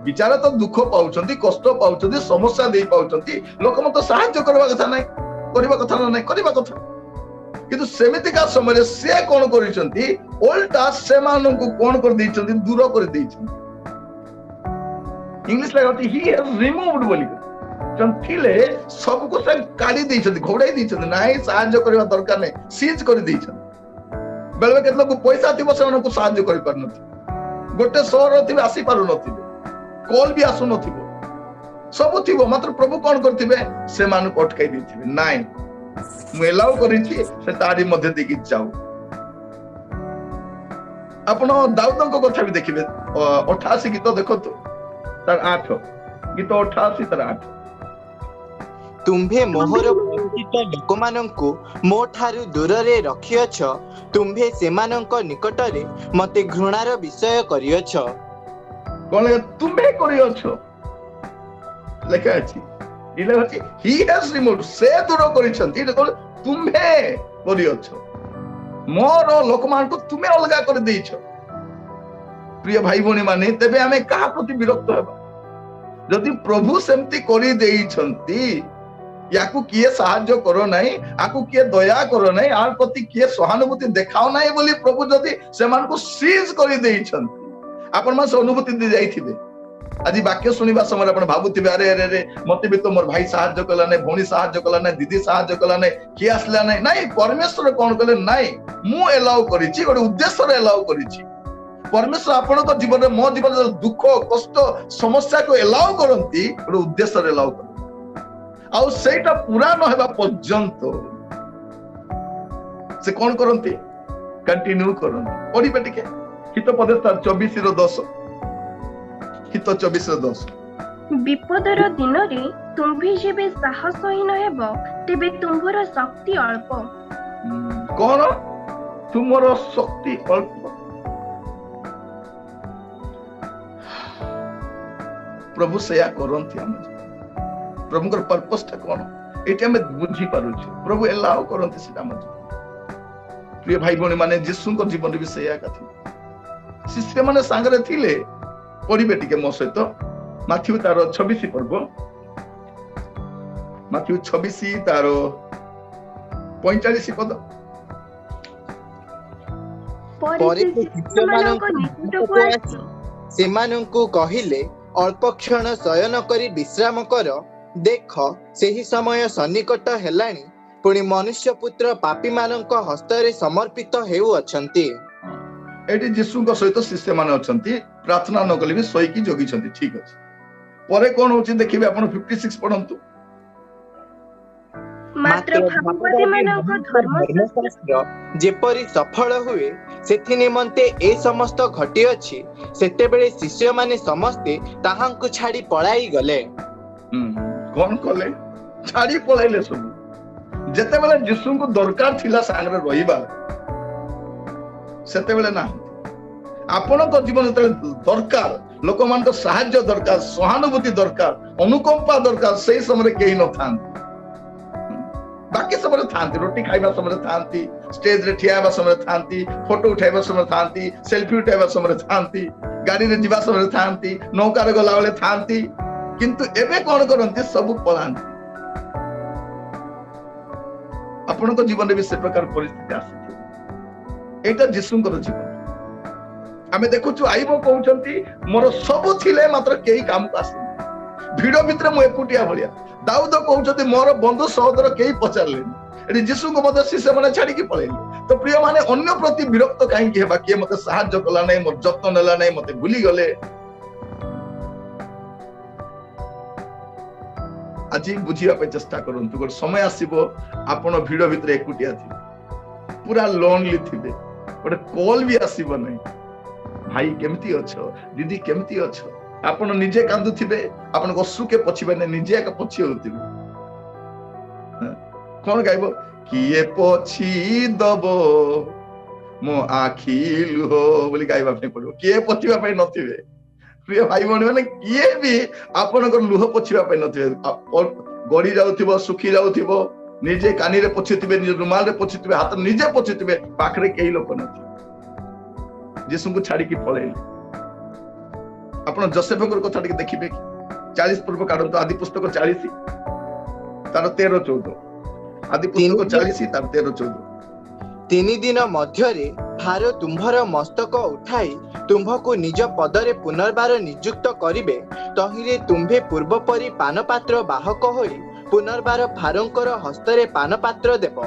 विचार तो दुख पाउछंती कष्ट पाउछंती समस्या देई पाउछंती लोक मत सहायता करबा कथा नै करबा कथा नै करबा कथा किंतु सेमिति का समय से कोन करिसंती उल्टा से मानको कोन कर दैछंती दूर कर दैछंती इंग्लिश लगाती ही हैज रिमूव्ड बोली चंथिले सब को से काढी दैछंती घोड़ाई दैछंती नाही सहायता करबा दरकार नै सीज कर दैछंती बेले केत लोक पैसा थिबो से उनको सहायता करि परनथि गोटे शहर थिबे आसी पारु नथिबे कॉल भी आसु नथिबो सब थिबो मात्र प्रभु कोन करथिबे से मानु अटकाई दैथिबे नाही मु एलाउ करिछि से तारी मध्य देखि जाऊ आपण दाऊद को कथा भी देखिबे 88 गीत देखतो तार 8 गीत 88 तार 8 तुम्भे मोहर परिचित लोक मानंकु मो ठारू दूर रे रखियछ तुम्भे सेमानंक निकट रे मते घृणार विषय करियछ कोले तुम्भे करियछ लेखा अछि इले अछि ही हैज रिमूव्ड से दूर करिसंती इले कोले तुम्भे करियछ मोर लोक मान को तुम्हें अलगा कर देइछ प्रिय भाई भौणी माने तेबे आमे कहा प्रति विरक्त हेबा जदि प्रभु सेमती करि देइछंती याकू किए साहाଯ୍य करो नहीं आकू किए दया करो नहीं आर प्रति किए सहानुभूति देखाओ नहीं बोली प्रभु जदि सेमान को सीज करि देइछंती आपण मास अनुभूति दे जाइथिबे आज वाक्य सुनिबा समय आपण भाबुथिबे अरे अरे अरे मते भी तो मोर भाई साहाଯ୍य कला नहीं भौणी साहाଯ୍य कला नहीं दीदी साहाଯ୍य कला नहीं किए आसला नहीं नहीं परमेश्वर कोन कले नहीं मु एलाउ करिछि गोटे उद्देश्य रे एलाउ करिछि परमेश्वर आपनको जीवन में मो जीवन दुख कष्ट समस्या को एलाउ करंती गोटे उद्देश्य रे एलाउ करंती आउ सेटा पूरा न हेबा पर्यंत से कोन करंती कंटिन्यू करंती पढिबे टिके हित पदेस्तार 24 रो 10 हित 24 रो 10 विपदर दिन रे तुम्भी जेबे साहसहीन हेब तेबे तुम्भर शक्ति अल्प कोन तुमरो शक्ति अल्प प्रभु सेया करंती हम प्रभु कर पर्पस ता कोन एटी हम बुझी पारु प्रभु एलाउ करंती सेटा हम प्रिय भाई भौणी माने यीशु को जीवन भी सेया कथि शिष्य माने संगरे थिले पढिबे टिके मो सहित माथ्यू तार 26 पर्व माथ्यू 26 तार 45 पद सेमानंकु कहिले अल्प क्षण शयन करी विश्राम कर देख सेही समय सन्निकट हेलाणी पुणी मनुष्य पुत्र पापी मानक हस्तरे समर्पित हेउ अछंती एटी यीशु को सहित शिष्य माने अछंती प्रार्थना न कले भी सोईकी जोगी छंती ठीक अछि परे कोन होची देखिबे आपण 56 पढंतु मात्र भागवती मानक धर्मशास्त्र जेपरि सफल हुए सेथि निमंते ए समस्त घटी अछि सेतेबेले शिष्य माने समस्ते ताहांकु छाडी पळाई गले कोन कले छाडी पळाइले सब जेतेबेले यीशु को दरकार थिला सांगरे रहिबा सेतेबेले ना आपण को जीवन दरकार लोक मान को सहायता दरकार सहानुभूति दरकार अनुकंपा दरकार सही समय केही न थान बाकी समय थांती रोटी खाइबा समय थांती स्टेज रे ठियाबा समय थांती फोटो उठाइबा समय थांती सेल्फी उठाइबा समय थांती गाड़ी रे जीवा समय थांती नौका रे गला वाले थांती किंतु एबे कोन करंती सब पळांती आपण को जीवन रे भी से प्रकार परिस्थिति आसी एटा यीशुंकर जीवन आमे देखुछु आइबो कहउचंती मोर सब थिले मात्र केही काम को आसी भिडो भितर मु एकुटिया भलिया दाऊद कहउचंती मोर बंधु सहोदर केही पचारले एडी यीशु को मते शिष्य माने छाडी की पळेले तो प्रिय माने अन्य प्रति विरक्त काहे की हेबा के मते सहाय्य कला नै मोर जत्न नेला नै मते भूली गले आज बुझिया पे चेष्टा करंतु गोटे समय आसीबो आपण भिडो भितर एकुटिया थि पूरा लोनली थिबे गोटे कॉल भी आसीबो नै भाई केमती अछो दीदी केमती अछो आपण निजे कांदु थिबे आपण गसु के पछिबे नै निजे एक पछि होतिबे कोन गाइबो किए पछि दबो मो आखी लुहो बोली गाइबा पे पड़ो किए पछिबा पे नथिबे प्रिय भाई भौणी माने किए भी आपण को लुह पछिबा पे नथिबे गड़ी जाउथिबो सुखी जाउथिबो निजे कानी रे पछिथिबे निजे रुमाल रे पछिथिबे हाथ निजे पछिथिबे पाखरे केही लोक नथि यीशु को छाड़ी की पळेले आपण जोसेफ को कथा टिके देखिबे कि 40 पूर्व काढतो आदि पुस्तक 40 तार 13 14 आदि पुस्तक 40 तार 13 14 तीन दिन मध्यरे भार तुम्भर मस्तक उठाई तुम्भको निज पदरे पुनर्बार नियुक्त करिबे तहिरे तुम्भे पूर्व परि पानपात्र बाहक होई पुनर्बार फारंकर हस्तरे पानपात्र देव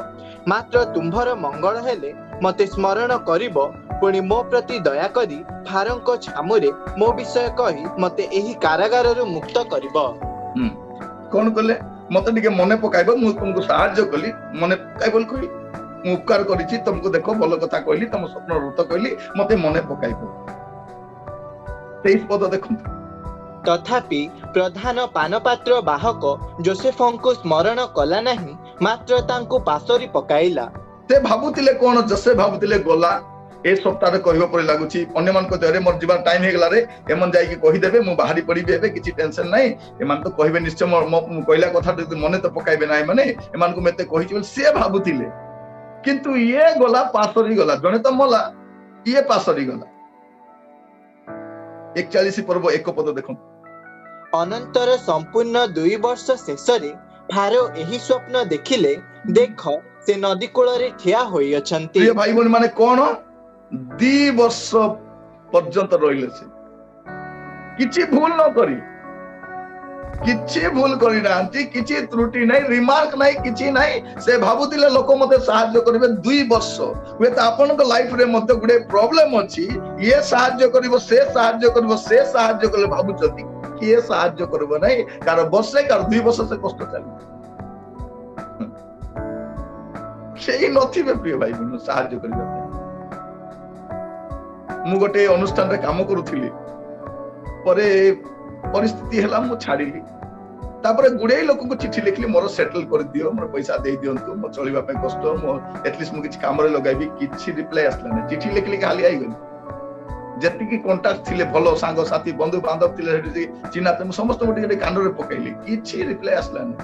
मात्र तुम्भर मंगल हेले मते स्मरण करिबो पुणी मो प्रति दया करी फारंक छामुरे मो विषय कही मते एही कारागार रु मुक्त करिबो कोन कले मते टिके मने पकाइबो मु तुमको सहाय्य कली मने पकाइबो कहि मु उपकार करिछि तुमको देखो भलो कथा कहली तुम स्वप्न रत कहली मते मने पकाइबो 23 पद देखो तथापि प्रधान पानपात्र बाहक जोसेफंको स्मरण कला नाही मात्र तांको पासरी पकाइला ते भाबुतिले कोन जोसेफ भाबुतिले गोला ए सप्ताह कहबो परे लागुची अन्य मान को अरे मोर जीवन टाइम हे गला रे एमन जाई कि कहि देबे मु बाहरी पड़ी बेबे किछि टेंशन नै एमान तो कहबे निश्चय मो कहला कथा मने तो पकाइबे नै माने एमान को मेते कहिछि से भाबुतिले किंतु ये गला पासरी गला जने तो मला ये पासरी गला 41 पर्व 1 पद देखो अनंतर संपूर्ण 2 वर्ष शेषरे फारो एही स्वप्न देखिले देख से नदी कूଳରେ ठिया होई अछंती। प्रिय भाई बहन माने कोन 2 वर्ष पर्यंत रहिले से किछि भूल न करी किछि भूल करी नांती किछि त्रुटि नै रिमार्क नै किछि नै से भाबुतिले लोक मते सहाय्य करबे 2 वर्ष वे त आपन को लाइफ रे मते गुडे प्रॉब्लम अछि ये सहाय्य करबो से सहाय्य करबो से सहाय्य करले भाबुचती कि ये सहाय्य करबो नै कार वर्षे कार 2 वर्ष से कष्ट चली सेही नथिबे प्रिय भाई बहन सहाय्य करबे मु गोटे अनुष्ठान रे काम करूथिली परे परिस्थिति हला मु छाड़िली तापर गुडे लोक को चिट्ठी लिखली मोर सेटल कर दियो मोर पैसा दे दियंतु मो चलिबा पे कष्ट मो एटलीस्ट मु किछ काम रे लगाइबी किछि रिप्लाई आसला नै चिट्ठी लिखली खाली आई गली जति की कांटेक्ट थिले भलो सांग साथी बंधु बांधव थिले हेडी चिन्हा ते समस्त गोटे गोटे कान रे पकैली किछि रिप्लाई आसला नै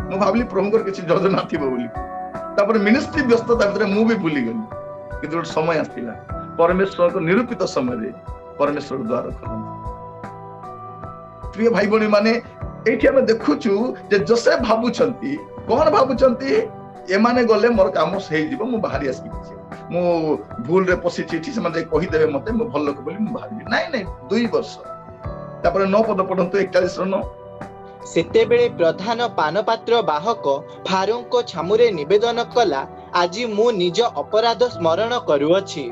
मु भाबली प्रभु को किछि योजना थिबो बोली तापर मिनिस्ट्री व्यस्तता भीतर मु भी भूली गली किंतु समय आस्तिला परमेश्वर को निरूपित समय रे परमेश्वर द्वार खोलंती। प्रिय भाई बहनी माने एठी हम देखुछु जे जसे भाबुचंती कोन भाबुचंती एमाने गले मोर काम सही जीव मु बाहरी आसी मु भूल रे पसी चिठी से माने कहि देबे मते मु भल लोक बोली मु बाहरी नहीं नहीं 2 वर्ष तापर 9 पद पढंतु 41 रन सेतेबेले प्रधान पानपात्र बाहक फारोंको छामुरे निवेदन कला आजि मु निज अपराध स्मरण करूअछि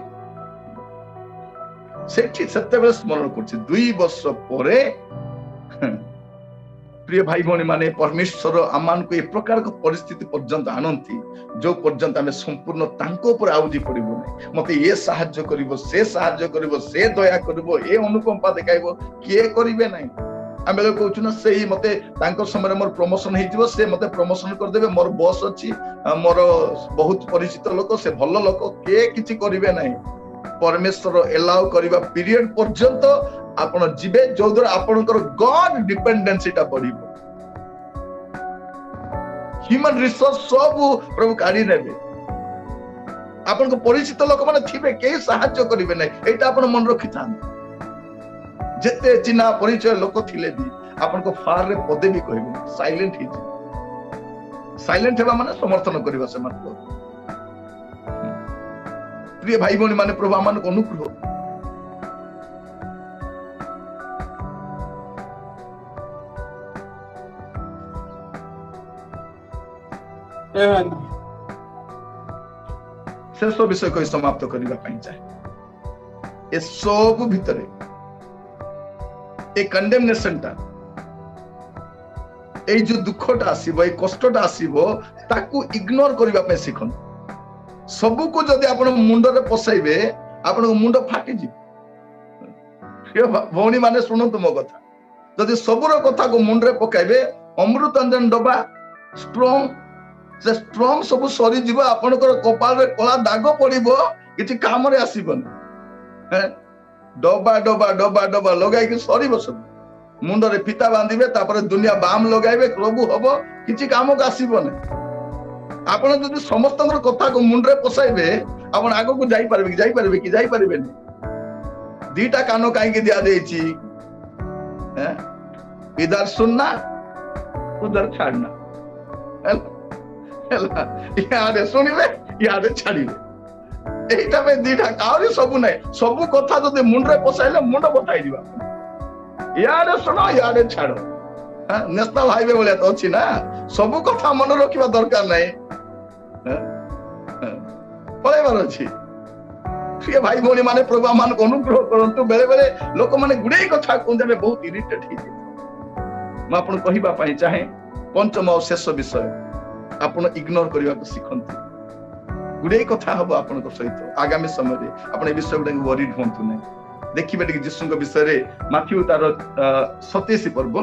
सेठी सेतेबेले स्मरण करछि 2 वर्ष परे प्रिय भाई भौणी माने परमेश्वर आमान को ए प्रकार को परिस्थिति पर्यंत आनंती जो पर्यंत आमे संपूर्ण तांको ऊपर आउजी पड़िबो नै मते ये सहाय्य करिवो से दया करिवो ए अनुकंपा देखाइबो किए करिवे नै आमे लोग कहछु ना सेही मते तांको समय मोर प्रमोशन हेजिवो से मते प्रमोशन कर देबे मोर बॉस अछि मोर बहुत परिचित लोक से भलो लोक के किछि करिवे नै परमेश्वर एलाउ करिबा पीरियड पर्यंत आपण जीवे जो द्वारा आपनकर गॉड डिपेंडेंसी ता बढ़िबो ह्यूमन रिसोर्स सब प्रभु काढी नेबे आपन को परिचित लोक माने थिबे के सहायता करिवे नै एटा आपण मन रखिथान जते चिन्हा परिचय लोक थिले भी आपन को फार रे पदे भी कहबो साइलेंट ही साइलेंट हेबा माने समर्थन करिवा से मतलब प्रिय भाई बहनी माने प्रभु आमान को अनुग्रह शेष विषय को समाप्त करने चाहे ए सब भितर ए कंडेमनेशन टा ए जो दुखटा आसीबो ए कष्टटा आसीबो ताकू इग्नोर करबा पे सिखन सब को जदि आपण मुंड रे पसाइबे आपण मुंड फाटी जी भौणी माने सुनंतु मो कथा जदि सबरो कथा को मुंड रे पकाइबे अमृत अंजन डबा स्ट्रांग से स्ट्रांग सब सरी जीव आपण कपाल रे कला दाग पड़िबो किछि काम रे आसीबन डबा डबा डबा डबा लगाई कि सरीबो सब मुंड रे फीता बांधिबे तापर दुनिया बाम लगाइबे प्रभु हबो किछि काम को आसीबन आपण जदि समस्त कथा को मुंड रे पसाइबे आपण आगो को जाई पारबे कि दीटा कानो काई के दिया देछि इधर सुनना उधर छाड़ना यारे सुनिबे यारे छाड़िबे एटा में दीटा काउरी सब नै सब कथा जदि मुंड रे पसाइले मुंड बताई दिबा यारे सुनो यारे छाड़ो नेशनल हाईवे बोले तो अछि ना सब कथा मन रखिबा दरकार नै पळेबार अछि प्रिय भाई भौणी माने प्रभु मान को अनुग्रह करंतु बेले बेले लोक माने गुडे कथा कोंदे बहुत इरिटेट ही म आपन कहिबा पई चाहे पंचम और शेष विषय आपण इग्नोर करबा को सिखंतु गुडे कथा हबो आपण को सहित आगामी समय रे आपण ए विषय गुडे वरीड होंतु नै देखिबे टिक यीशु के विषय रे माथ्यू तार 27 पर्व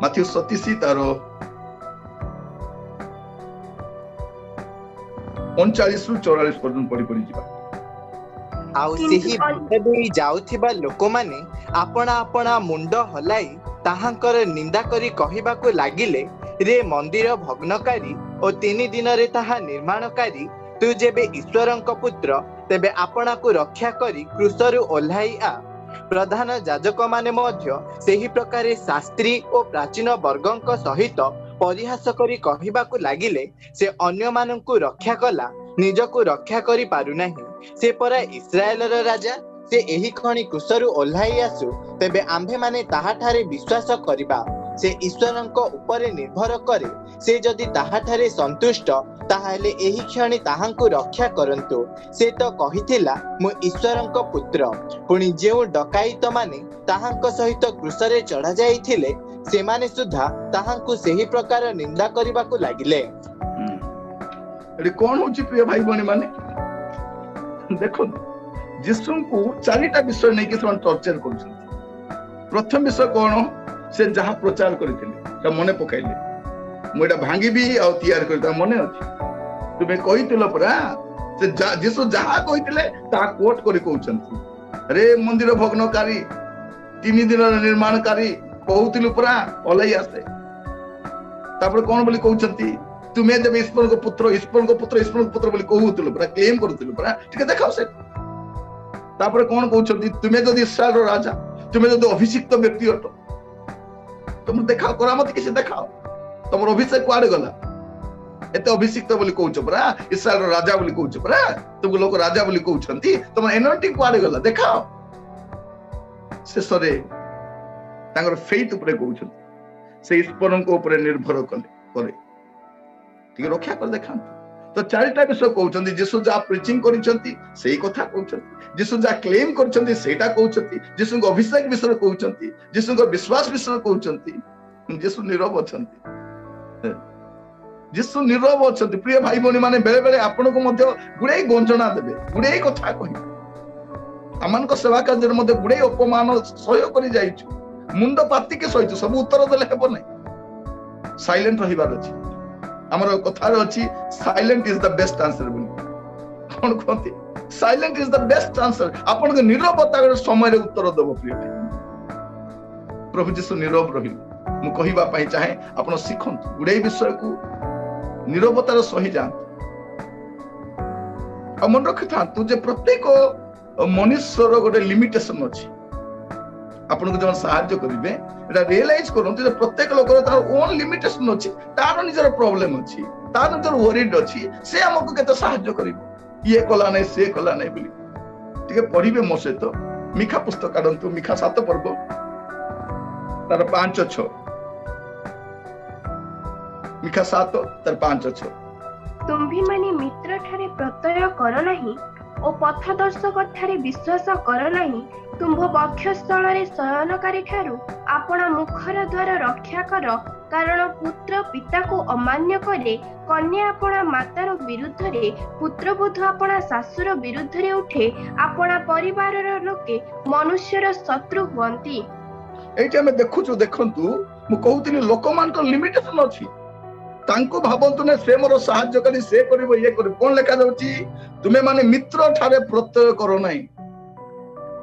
माथ्यू 27 तार 39 रु 44 पर्यंत पढि पढि जिबा आउ सेही देई जाउथिबा लोक माने आपणा आपणा मुंड हलाई ताहांकर निंदा करी कहिबा को लागिले रे मंदिर भग्नकारी ଓ 3 ଦିନରେ ତାହା ନିର୍ମାଣକାରୀ, ତୁ ଯେବେ ଈଶ୍ୱରଙ୍କ ପୁତ୍ର ତେବେ ଆପଣାକୁ ରକ୍ଷା କରି କ୍ରୁଶରୁ ଓହ୍ଲାଇ ଆ। ପ୍ରଧାନ ଯାଜକମାନେ ମଧ୍ୟ ସେହି ପ୍ରକାରେ ଶାସ୍ତ୍ରୀ ଓ ପ୍ରାଚୀନ ବର୍ଗଙ୍କ ସହିତ ପରିହାସ କରି କହିବାକୁ ଲାଗିଲେ, ସେ ଅନ୍ୟମାନଙ୍କୁ ରକ୍ଷା କଲା, ନିଜକୁ ରକ୍ଷା କରି ପାରୁନାହିଁ। ସେ ପରା ଇସ୍ରାଏଲର ରାଜା। ସେ ଏହି କ୍ଷଣି କ୍ରୁଶରୁ ଓହ୍ଲାଇ ଆସୁ, ତେବେ ଆମ୍ଭେମାନେ ତାହାଠାରେ ବିଶ୍ୱାସ କରିବା। ସେ ଈଶ୍ୱରଙ୍କ ଉପରେ ନିର୍ଭର କରେ। ସେ ଯଦି ତାହାଠାରେ ସନ୍ତୁଷ୍ଟ, ତାହେଲେ ଏହି କ୍ଷଣି ତାହାଙ୍କୁ ରକ୍ଷା କରନ୍ତୁ। ସେ ତ କହିଥିଲା, ମୁଁ ଈଶ୍ୱରଙ୍କ ପୁତ୍ର। ପୁଣି ଯେଉଁ ଡକାୟିତମାନେ ତାହାଙ୍କ ସହିତ କ୍ରୁଶରେ ଚଢ଼ା ଯାଇଥିଲେ, ସେମାନେ ସୁଦ୍ଧା ତାହାଙ୍କୁ ସେହି ପ୍ରକାର ନିନ୍ଦା କରିବାକୁ ଲାଗିଲେ। ଏଠି କଣ ହଉଛି ପ୍ରିୟ ଭାଇ ଭଉଣୀ ମାନେ, ଦେଖନ୍ତୁ ଯୀଶୁଙ୍କୁ 4ଟା ବିଷୟ ନେଇକି ସେମାନେ ଟର୍ଚର କରୁଛନ୍ତି। ପ୍ରଥମ ବିଷୟ କଣ, ସେ ଯାହା ପ୍ରଚାର କରିଥିଲେ ତା ମନେ ପକାଇଲେ। ମୁଁ ଏଟା ଭାଙ୍ଗିବି ଆଉ ତିଆରି କରି, ତା ମନେ ଅଛି ତୁମେ କହିଥିଲ ପରା। ସେ ଯୀଶୁ ଯାହା କହିଥିଲେ ତାହା କୋଟ କରି କହୁଛନ୍ତି, ରେ ମନ୍ଦିର ଭଗ୍ନକାରୀ, 3 ଦିନର ନିର୍ମାଣକାରୀ, କହୁଥିଲୁ ପରା ଓହ୍ଲାଇ ଆସେ। ତାପରେ କଣ ବୋଲି କହୁଛନ୍ତି, ତୁମେ ଯେବେ ଈଶ୍ୱରଙ୍କ ପୁତ୍ର ଈଶ୍ୱରଙ୍କ ପୁତ୍ର ଈଶ୍ୱରଙ୍କ ପୁତ୍ର ବୋଲି କହୁଥିଲୁ ପରା, କ୍ଲେମ କରୁଥିଲୁ ପରା, ଟିକେ ଦେଖାଅ ସେ। ତାପରେ କଣ କହୁଛନ୍ତି, ତୁମେ ଯଦି ଇସ୍ରାଏଲର ରାଜା, ତୁମେ ଯଦି ଅଭିଷିକ୍ତ ବ୍ୟକ୍ତି ଅଟ, ତମେ ଦେଖାଅ, କରାମତି କିଛି ଦେଖାଅ। ତମର ଅଭିଷେକ କୁଆଡେ ଗଲା? ଏତେ ଅଭିଷିକ୍ତ ବୋଲି କହୁଛ ପରା, ଇସ୍ରାଏଲର ରାଜା ବୋଲି କହୁଛ ପରା, ତୁମ ଲୋକ ରାଜା ବୋଲି କହୁଛନ୍ତି, ତମର ଏନର୍ଜି କୁଆଡେ ଗଲା? ଦେଖାଅ। ଶେଷରେ ତାଙ୍କର ଫେଥ ଉପରେ କହୁଛନ୍ତି, ସେ ଈଶ୍ୱରଙ୍କ ଉପରେ ନିର୍ଭର କରେ, ଟିକେ ରକ୍ଷା କରି ଦେଖାନ୍ତୁ। ତ 4ଟା ବିଷୟ କହୁଛନ୍ତି। ଯୀଶୁ ଯାହା ପ୍ରିଚିଂ କରିଛନ୍ତି ସେଇ କଥା କହୁଛନ୍ତି, ଯୀଶୁ ଯାହା କ୍ଲେମ କରିଛନ୍ତି ସେଇଟା କହୁଛନ୍ତି, ଯୀଶୁଙ୍କ ଅଭିଷେକ ବିଷୟରେ କହୁଛନ୍ତି, ଯୀଶୁଙ୍କ ବିଶ୍ୱାସ ବିଷୟରେ କହୁଛନ୍ତି। ଯୀଶୁ ନୀରବ ଅଛନ୍ତି, ଯୀଶୁ ନୀରବ ଅଛନ୍ତି। ପ୍ରିୟ ଭାଇ ଭଉଣୀ ମାନେ, ବେଳେ ବେଳେ ଆପଣଙ୍କୁ ମଧ୍ୟ ଗୁଡାଏ ଗଞ୍ଜଣା ଦେବେ, ଗୁଡାଏ କଥା କହିବେ। ଆମମାନଙ୍କ ସେବା କାର୍ଯ୍ୟରେ ମଧ୍ୟ ଗୁଡାଏ ଅପମାନ ସହ୍ୟ କରି ଯାଇଛୁ, ମୁଣ୍ଡ ପାତିକି ସହିଛୁ, ସବୁ ଉତ୍ତର ଦେଲେ ହେବ ନାହିଁ, ସାଇଲେଣ୍ଟ ରହିବାର ଅଛି। ଆମର କଥାରେ ଅଛି, silent is the best answer ବୋଲି। କଣ କୁହନ୍ତି, silent is the best answer. ଆପଣଙ୍କ ନୀରବତା ସମୟରେ ଉତ୍ତର ଦେବ। ପ୍ରିୟ ଭାଇ, ପ୍ରଭୁ ଯୀଶୁ ନୀରବ ରହିଲେ। ମୁଁ କହିବା ପାଇଁ ଚାହେଁ, ଆପଣ ଶିଖନ୍ତୁ, ଗୁଡାଏ ବିଷୟକୁ ନୀରବତାର ସହି ଯାଆନ୍ତୁ। ଆଉ ମନେ ରଖିଥାନ୍ତୁ ଯେ ପ୍ରତ୍ୟେକ ମନୁଷ୍ୟର ଗୋଟେ ଲିମିଟେସନ ଅଛି। ଆପଣଙ୍କୁ ଯେମାନେ ସାହାଯ୍ୟ କରିବେ, ଏଟା ରିଏଲାଇଜ କରନ୍ତୁ ଯେ ପ୍ରତ୍ୟେକ ଲୋକର ତାର ଓନ୍ ଲିମିଟେସନ ଅଛି, ତାର ନିଜର ପ୍ରୋବ୍ଲେମ ଅଛି, ତାର ନିଜର ୱରିଡ ଅଛି। ସେ ଆମକୁ କେତେ ସାହାଯ୍ୟ କରିବ, ଇଏ କଲା ନାହିଁ ସେ କଲା ନାହିଁ ବୋଲି। ଟିକେ ପଢିବେ ମୋ ସହିତ ମିଖା ପୁସ୍ତକ କାଢନ୍ତୁ, ମିଖା 7 ପର୍ବ ତାର 5-6, ମିଖା 7 ତାର 5-6। ତୁମ୍ଭେମାନେ ମିତ୍ର ଠାରେ ପ୍ରତ୍ୟୟ କର ନାହିଁ ଓ ପଥଦର୍ଶକ ଠାରେ ବିଶ୍ୱାସ କର ନାହିଁ। ତୁମ୍ଭ ବକ୍ଷସ୍ଥଳରେ ଶୟନକାରୀ ଠାରୁ ଆପଣା ମୁଖର ଦ୍ୱାର ରକ୍ଷା କର, କାରଣ ପୁତ୍ର ପିତାକୁ ଅମାନ୍ୟ କରେ, କନ୍ୟା ଆପଣା ମାତାର ବିରୁଦ୍ଧରେ, ପୁତ୍ରବଧୂ ଆପଣା ଶାଶୁର ବିରୁଦ୍ଧରେ ଉଠେ, ଆପଣା ପରିବାରର ଲୋକେ ମନୁଷ୍ୟର ଶତ୍ରୁ ହୁଅନ୍ତି। ଏଇଠି ଆମେ ଦେଖନ୍ତୁ, ମୁଁ କହୁଥିଲି ଲୋକମାନଙ୍କର ଲିମିଟେସନ ଅଛି। ତାଙ୍କୁ ଭାବନ୍ତୁ ନା ସେ ମୋର ସାହାଯ୍ୟକାରୀ, ସେ କରିବ ଇଏ କରିବ। କଣ ଲେଖା ଯାଉଛି, ତୁମେ ମାନେ ମିତ୍ର ଠାରେ ପ୍ରତ୍ୟୟ କର ନାହିଁ।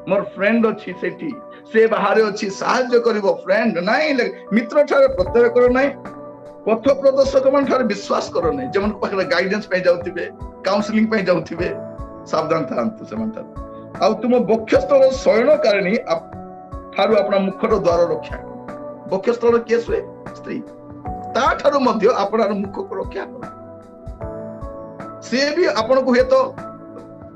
ମୋର ଫ୍ରେଣ୍ଡ ଅଛି ସେଠି, ସେ ବାହାରେ ଅଛି, ସାହାଯ୍ୟ କରିବ, ଫ୍ରେଣ୍ଡ ନାହିଁ, ମିତ୍ର ଠାରେ ପ୍ରତ୍ୟୟ କର ନାହିଁ। ପଥ ପ୍ରଦର୍ଶକ ମାନ ଠାରେ ବିଶ୍ୱାସ କର ନାହିଁ। ଯେମାନଙ୍କ ପାଖରେ ଗାଇଡେନ୍ସ ପାଇଁ ଯାଉଥିବେ, କାଉନସିଲିଂ ପାଇଁ ଯାଉଥିବେ, ସାବଧାନ ଥାନ୍ତୁ ସେମାନେ ଠାରୁ। ଆଉ ତୁମ ବକ୍ଷସ୍ଥଳ ଶୟନକାରିଣୀ ଠାରୁ ଆପଣ ମୁଖର ଦ୍ୱାର ରକ୍ଷା କର। ବକ୍ଷସ୍ଥଳ କିଏ ଶୁଏ? ସ୍ତ୍ରୀ। ତା ଠାରୁ ମଧ୍ୟ ଆପଣର ମୁଖକୁ ରକ୍ଷା କର। ସିଏ ବି ଆପଣଙ୍କୁ, ହୁଏତ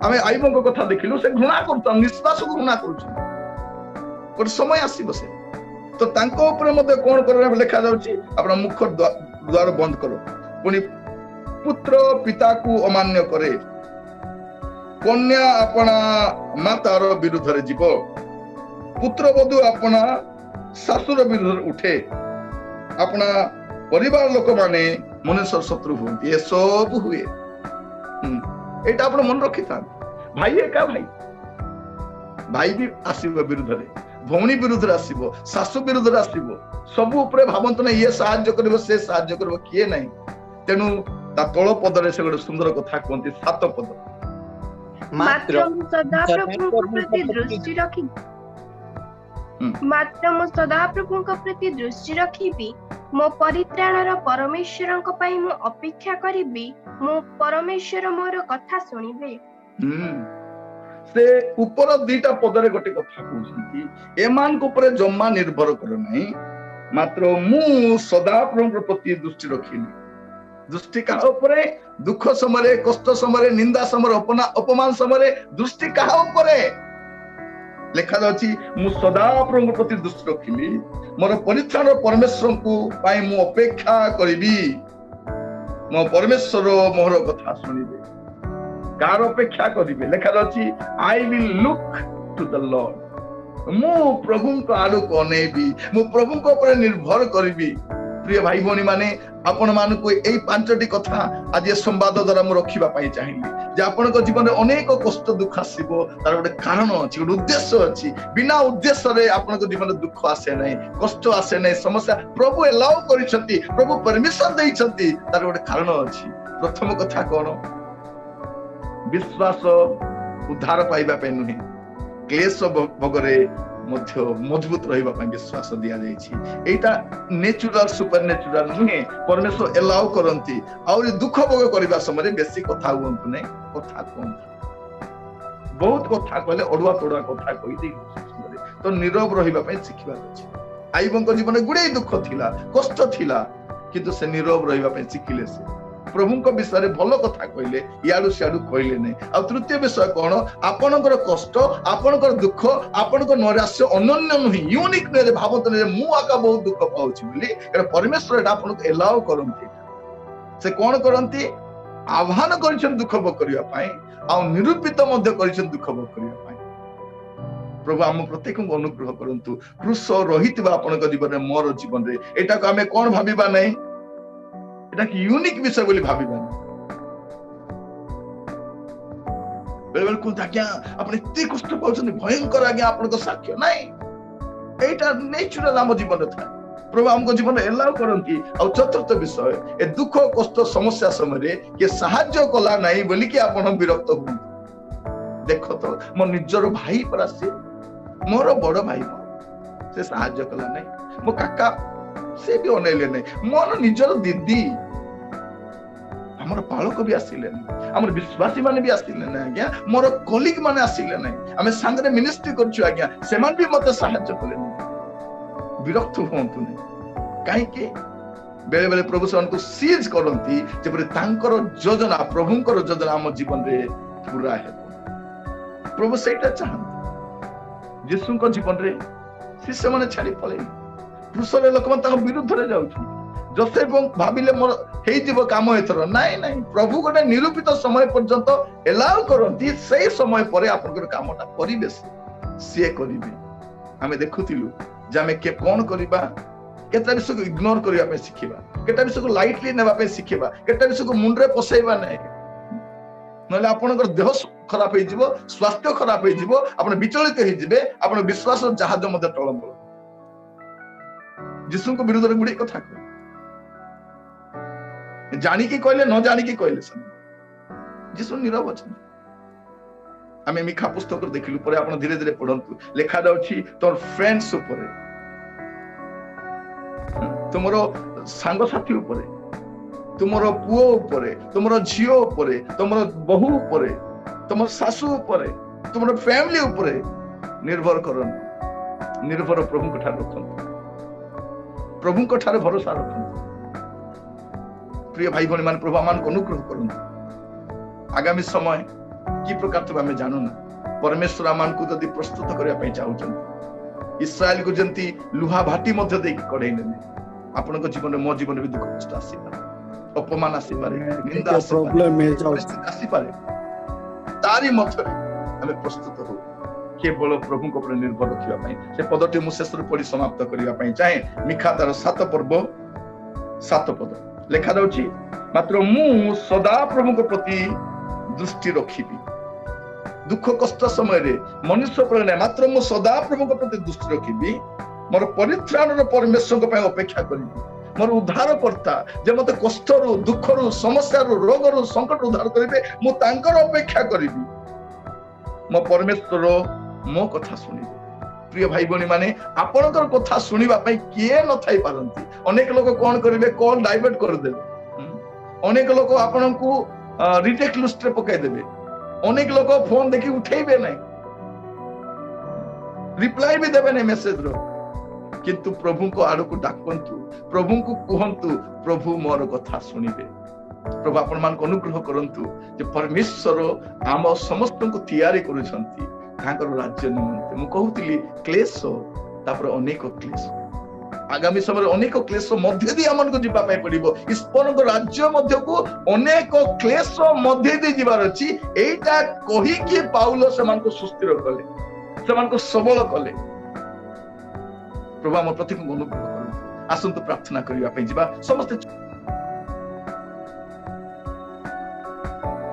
ଆମେ ଆଇବଙ୍କ କଥା ଦେଖିଲୁ, ସେ ଘୃଣା କରୁଛନ୍ତି, ନିଶ୍ୱାସକୁ ଘୃଣା କରୁଛନ୍ତି। ଗୋଟେ ସମୟ ଆସିବ ସେ, ତ ତାଙ୍କ ଉପରେ ମଧ୍ୟ କଣ କରିବା ଲେଖା ଯାଉଛି, ଆପଣ ମୁଖ ଦ୍ୱାର ବନ୍ଦ କର। ପୁଣି ପୁତ୍ର ପିତାକୁ ଅମାନ୍ୟ କରେ, କନ୍ୟା ଆପଣା ମାତାର ବିରୁଦ୍ଧରେ ଯିବ, ପୁତ୍ରବଧୂ ଆପଣା ଶାଶୁର ବିରୁଦ୍ଧରେ ଉଠେ, ଆପଣା ପରିବାର ଲୋକମାନେ ମନୁଷ୍ୟର ଶତ୍ରୁ ହୁଅନ୍ତି। ଏସବୁ ହୁଏ। ଏଇଟା ଆପଣ ମନେ ରଖିଥାନ୍ତି। ଭାଇ ଏକା ଭାଇ, ଭାଇ ବି ଆସିବ ବିରୁଦ୍ଧରେ, ଭଉଣୀ ବିରୁଦ୍ଧରେ ଆସିବ, ଶାଶୁ ବିରୁଦ୍ଧରେ ଆସିବ। ସବୁ ଉପରେ ଭାବନ୍ତୁ ନା ଇଏ ସାହାଯ୍ୟ କରିବ, ସେ ସାହାଯ୍ୟ କରିବ, କିଏ ନାହିଁ। ତେଣୁ ତା ତଳ ପଦରେ ସେ ଗୋଟେ ସୁନ୍ଦର କଥା କୁହନ୍ତି, 7 ପଦ। ମାତ୍ର ମୁଁ ସଦାପ୍ରଭୁଙ୍କ ପ୍ରତି ଦୃଷ୍ଟି ରଖିବି, ମୋ ପରିତ୍ରାଣର ପରମେଶ୍ୱରଙ୍କ ପାଇଁ ମୁଁ ଅପେକ୍ଷା କରିବି। ମୋ ପରମେଶ୍ୱର ମୋର କଥା ଶୁଣିବେ। ସେ ଉପର ଦିଟା ପଦରେ ଗୋଟେ କଥା କହୁଛନ୍ତି, ଏମାନଙ୍କ ଉପରେ ଜମା ନିର୍ଭର କର ନାହିଁ, ମାତ୍ର ମୁଁ ସଦାପ୍ରଭୁଙ୍କ ପ୍ରତି ଦୃଷ୍ଟି ରଖିଲି। ଦୃଷ୍ଟି କାହା ଉପରେ? ଦୁଃଖ ସମୟରେ, କଷ୍ଟ ସମୟରେ, ନିନ୍ଦା ସମୟରେ, ଅପମାନ ସମୟରେ ଦୃଷ୍ଟି କାହା ଉପରେ? ଲେଖାଯାଉଛି, ମୁଁ ସଦାପ୍ରଭୁଙ୍କ ପ୍ରତି ଦୃଷ୍ଟି ରଖିଲି, ମୋର ପରିତ୍ରାଣ ପରମେଶ୍ୱରଙ୍କୁ ପାଇଁ ମୁଁ ଅପେକ୍ଷା କରିବି। ମୋ ପରମେଶ୍ୱର ମୋର କଥା ଶୁଣିବେ। କାହାର ଅପେକ୍ଷା କରିବେ? ଲେଖାଯାଉଛି, I will look to the Lord. ମୁଁ ପ୍ରଭୁଙ୍କ ଆଡ଼କୁ ଅନେଇବି, ମୁଁ ପ୍ରଭୁଙ୍କ ଉପରେ ନିର୍ଭର କରିବି। ପ୍ରିୟ ଭାଇ ଭଉଣୀ ମାନେ, ଆପଣ ମାନଙ୍କୁ ଏଇ 5ଟି କଥା ଆଜି ସମ୍ବାଦ ଦ୍ୱାରା ମୁଁ ରଖିବା ପାଇଁ ଚାହିଁଲି ଯେ ଆପଣଙ୍କ ଜୀବନରେ ଅନେକ କଷ୍ଟ ଦୁଃଖ ଆସିବ, ତାର ଗୋଟେ କାରଣ ଅଛି, ଗୋଟେ ଉଦ୍ଦେଶ୍ୟ ଅଛି। ବିନା ଉଦ୍ଦେଶ୍ୟରେ ଆପଣଙ୍କ ଜୀବନରେ ଦୁଃଖ ଆସେ ନାହିଁ, କଷ୍ଟ ଆସେ ନାହିଁ, ସମସ୍ୟା ପ୍ରଭୁ ଏଲାଉ କରିଛନ୍ତି, ପ୍ରଭୁ ପରମିଶନ ଦେଇଛନ୍ତି, ତାର ଗୋଟେ କାରଣ ଅଛି। ପ୍ରଥମ କଥା କଣ? ବିଶ୍ୱାସ ଉଦ୍ଧାର ପାଇବା ପାଇଁ ନୁହେଁ, କ୍ଲେଶ ଭୋଗରେ ମଧ୍ୟ ମଜବୁତ ରହିବା ପାଇଁ ବିଶ୍ୱାସ ଦିଆଯାଇଛି। ଏଇଟା ନେଚୁରାଲ ସୁପର ନେଚୁରାଲ ନୁହେଁ, ପରମେଶ୍ୱର ଏଲାଉ କରନ୍ତି। ଆହୁରି ଦୁଃଖ ଭୋଗ କରିବା ସମୟରେ ବେଶୀ କଥା ହୁଅନ୍ତୁ ନାହିଁ, କଥା କୁହନ୍ତୁ। ବହୁତ କଥା କହିଲେ ଅଡୁଆ ତଡୁଆ କଥା କହିଦେଇ ତ ନୀରବ ରହିବା ପାଇଁ ଶିଖିବାର ଅଛି। ଆଇବଙ୍କ ଜୀବନରେ ଗୁଡେ ଦୁଃଖ ଥିଲା, କଷ୍ଟ ଥିଲା, କିନ୍ତୁ ସେ ନୀରବ ରହିବା ପାଇଁ ଶିଖିଲେ। ସେ ପ୍ରଭୁଙ୍କ ବିଷୟରେ ଭଲ କଥା କହିଲେ, ଇଆଡୁ ସିଆଡୁ କହିଲେ ନାହିଁ। ଆଉ ତୃତୀୟ ବିଷୟ କଣ? ଆପଣଙ୍କର କଷ୍ଟ, ଆପଣଙ୍କର ଦୁଃଖ, ଆପଣଙ୍କ ନୈରାଶ୍ୟ ଅନନ୍ୟ ନୁହେଁ, ୟୁନିକ୍ ନୁହେଁ। ଭାବନ୍ତୁନି ଯେ ମୁଁ ଆକା ବହୁତ ଦୁଃଖ ପାଉଛି ବୋଲି। ପରମେଶ୍ୱର ଏଟା ଆପଣଙ୍କୁ ଏଲାଉ କରନ୍ତି। ସେ କଣ କରନ୍ତି? ଆହ୍ୱାନ କରିଛନ୍ତି ଦୁଃଖ ଭୋଗ କରିବା ପାଇଁ, ଆଉ ନିରୂପିତ ମଧ୍ୟ କରିଛନ୍ତି ଦୁଃଖ ଭୋଗ କରିବା ପାଇଁ। ପ୍ରଭୁ ଆମ ପ୍ରତ୍ୟେକଙ୍କୁ ଅନୁଗ୍ରହ କରନ୍ତୁ। କୃଷ ରହିଥିବା ଆପଣଙ୍କ ଜୀବନରେ, ମୋର ଜୀବନରେ ଏଟାକୁ ଆମେ କଣ ଭାବିବା ନାହିଁ, এটা কি ইউনিক বিষয় বলে ভাবিবেন। বেলে কুহନ୍ତୁ, আজ্ঞା ଆପଣ ଏତେ କଷ୍ଟ ପାଉଛନ୍ତି, ଭୟଙ୍କର ଆଜ୍ଞା ଆପଣଙ୍କ ସାକ୍ଷ୍ୟ ନାହିଁ। ଏଇଟା ନେଚୁରାଲ ଆମ ଜୀବନରେ ଥାଏ, ପ୍ରଭୁ ଆମଙ୍କ ଜୀବନରେ ଏଲାଉ କରନ୍ତି। ଆଉ ଚତୁର୍ଥ ବିଷୟ, ଏ ଦୁଃଖ କଷ୍ଟ ସମସ୍ୟା ସମୟରେ କିଏ ସାହାଯ୍ୟ କଲା ନାହିଁ ବୋଲିକି ଆପଣ ବିରକ୍ତ ହୁଅନ୍ତୁ। ଦେଖ ତ, ମୋ ନିଜର ଭାଇ ପରା, ସେ ମୋର ବଡ ଭାଇ, ସେ ସାହାଯ୍ୟ କଲା ନାହିଁ। ମୋ କାକା, ସେ ବି ଅନେଇଲେ ନାହିଁ। ମୋର ନିଜର ଦିଦି, ଆମର ପାଳକ ବି ଆସିଲେ ନାହିଁ, ଆମର ବିଶ୍ୱାସୀ ମାନେ ବି ଆସିଲେ ନାହିଁ ଆଜ୍ଞା, ମୋର କଲିଗ ମାନେ ଆସିଲେ ନାହିଁ, ଆମେ ସାଙ୍ଗରେ ମିନିଷ୍ଟ୍ରି କରୁଛୁ ଆଜ୍ଞା, ସେମାନେ ବି ମତେ ସାହାଯ୍ୟ କଲେ ନାହିଁ। ବିରକ୍ତ ହୁଅନ୍ତୁ ନାହିଁ। କାହିଁକି? ବେଳେ ବେଳେ ପ୍ରଭୁ ସେମାନଙ୍କୁ ସିଜ୍ କରନ୍ତି, ଯେପରି ତାଙ୍କର ଯୋଜନା, ପ୍ରଭୁଙ୍କର ଯୋଜନା ଆମ ଜୀବନରେ ପୁରା ହେବ। ପ୍ରଭୁ ସେଇଟା ଚାହାନ୍ତି। ଯୀଶୁଙ୍କ ଜୀବନରେ ଶିଷ୍ୟମାନେ ଛାଡି ପଳେଇଲେ, କୃଷରେ ଲୋକମାନେ ତାଙ୍କ ବିରୁଦ୍ଧରେ ଯାଉଛନ୍ତି। ଯୋସେଫ ଭାବିଲେ ମୋର ହେଇଯିବ କାମ ଏଥର, ନାଇଁ ନାଇଁ, ପ୍ରଭୁ ଗୋଟେ ନିରୂପିତ ସମୟ ପର୍ଯ୍ୟନ୍ତ ଏଲାଉ କରନ୍ତି। ସେଇ ସମୟ ପରେ ଆପଣଙ୍କର କାମଟା କରିବେ, ସିଏ କରିବେ। ଆମେ ଦେଖୁଥିଲୁ ଯେ ଆମେ କଣ କରିବା, କେତେଟା ବିଷୟକୁ ଇଗ୍ନୋର କରିବା ପାଇଁ ଶିଖିବା, କେତେଟା ବିଷୟକୁ ଲାଇଟଲି ନେବା ପାଇଁ ଶିଖିବା, କେତେଟା ବିଷୟକୁ ମୁଣ୍ଡରେ ପଶେଇବା ନାହିଁ, ନହେଲେ ଆପଣଙ୍କର ଦେହ ଖରାପ ହେଇଯିବ, ସ୍ୱାସ୍ଥ୍ୟ ଖରାପ ହେଇଯିବ, ଆପଣ ବିଚଳିତ ହେଇଯିବେ, ଆପଣ ବିଶ୍ୱାସ ଜାହାଜ ମଧ୍ୟ ଟଳମଳ। ଯୀଶୁଙ୍କ ବିରୁଦ୍ଧରେ ଗୁଡେ କଥା କହିଲେ, ଜାଣିକି କହିଲେ, ନ ଜାଣିକି କହିଲେ, ଯୀଶୁ ନୀରବ ଅଛନ୍ତି। ଆମେ ମିଖା ପୁସ୍ତକରେ ଦେଖିଲୁ, ପରେ ଆପଣ ଧୀରେ ଧୀରେ ପଢନ୍ତୁ। ଲେଖାଯାଉଛି, ତୋର ଫ୍ରେଣ୍ଡସ୍ ଉପରେ, ତୁମର ସାଙ୍ଗସାଥି ଉପରେ, ତୁମର ପୁଅ ଉପରେ, ତୁମର ଝିଅ ଉପରେ, ତୁମର ବୋହୂ ଉପରେ, ତୁମର ଶାଶୁ ଉପରେ, ତୁମର ଫ୍ୟାମିଲି ଉପରେ ନିର୍ଭର କରନ୍ତୁ। ନିର୍ଭର ପ୍ରଭୁଙ୍କ ଠାରେ ରଖନ୍ତୁ, ପ୍ରଭୁଙ୍କ ଠାରେ ଭରସା ରଖନ୍ତୁ। ପ୍ରିୟ ଭାଇ ଭଉଣୀ ମାନେ, ପ୍ରଭୁ ଆମମାନଙ୍କୁ ଅନୁଗ୍ରହ କରନ୍ତୁ। ଆଗାମୀ ସମୟ କି ପ୍ରକାର ଥିବ ଆମେ ଜାଣୁନା। ପରମେଶ୍ୱର ଆମମାନଙ୍କୁ ଯଦି ପ୍ରସ୍ତୁତ କରିବା ପାଇଁ ଚାହୁଁଛନ୍ତି, ଇସ୍ରାଏଲକୁ ଯେମିତି ଲୁହା ଭାଟି ମଧ୍ୟ ଦେଇକି କଢେଇ ନେଲେ, ଆପଣଙ୍କ ଜୀବନରେ, ମୋ ଜୀବନରେ ବି ଦୁଃଖ କଷ୍ଟ ଆସିପାରେ, ଅପମାନ ଆସିପାରେ, ନିନ୍ଦା ଆସିପାରେ। ତାରି ମଧ୍ୟରେ ଆମେ ପ୍ରସ୍ତୁତ ହଉ, କେବଳ ପ୍ରଭୁଙ୍କ ଉପରେ ନିର୍ଭର ରଖିବା ପାଇଁ। ସେ ପଦଟି ମୁଁ ଶେଷରେ ପଢି ସମାପ୍ତ କରିବା ପାଇଁ ଚାହେଁ। ମିଖା ତାର 7 ପର୍ବ 7 ପଦ ଲେଖାଯାଉଛି, ମାତ୍ର ମୁଁ ସଦା ପ୍ରଭୁଙ୍କ ପ୍ରତି ଦୃଷ୍ଟି ରଖିବି। ଦୁଃଖ କଷ୍ଟ ସମୟରେ ମନୁଷ୍ୟ ଉପରେ ନାହିଁ, ମାତ୍ର ମୁଁ ସଦା ପ୍ରଭୁଙ୍କ ପ୍ରତି ଦୃଷ୍ଟି ରଖିବି। ମୋର ପରିତ୍ରାଣର ପରମେଶ୍ୱରଙ୍କ ପାଇଁ ଅପେକ୍ଷା କରିବି। ମୋର ଉଦ୍ଧାରକର୍ତ୍ତା, ଯେ ମତେ କଷ୍ଟରୁ, ଦୁଃଖରୁ, ସମସ୍ୟାରୁ, ରୋଗରୁ, ସଙ୍କଟରୁ ଉଦ୍ଧାର କରିବେ, ମୁଁ ତାଙ୍କର ଅପେକ୍ଷା କରିବି। ମୋ ପରମେଶ୍ୱର ମୋ କଥା ଶୁଣିବେ। प्रिय भाई भौणी माने आपणकर कथा सुनिबा पई किए न थाई पारंती अनेक लोक कोन करिवे कॉल डाइवर्ट कर देबे अनेक लोक आपनकु रिटेक्ट लिस्ट रे पकाई देबे अनेक लोक फोन देखि उठेबे नै रिप्लाई भी देबे नै मेसेज रो किंतु प्रभु को आड़ को डाकंतु प्रभु को कहंतु प्रभु मोर कथा सुनिबे प्रभु आपण मान को अनुग्रह करंतु जे परमेश्वर आम समस्त को तैयारी करूछंती तांकर राज्य निमंते मु कहउतिली क्लेश तापर अनेक क्लेश आगामी समय अनेक क्लेश मध्य दी हमन को जिबा पाई पड़िबो ईश्वर को राज्य मध्य को अनेक क्लेश मध्य दी जिबार अछि एटा कहि कि पाउलो समान को सुस्थिर कले समान को सबल कले प्रभु हम प्रति को अनुग्रह करंतु आसंतु प्रार्थना करिया पई जिबा समस्त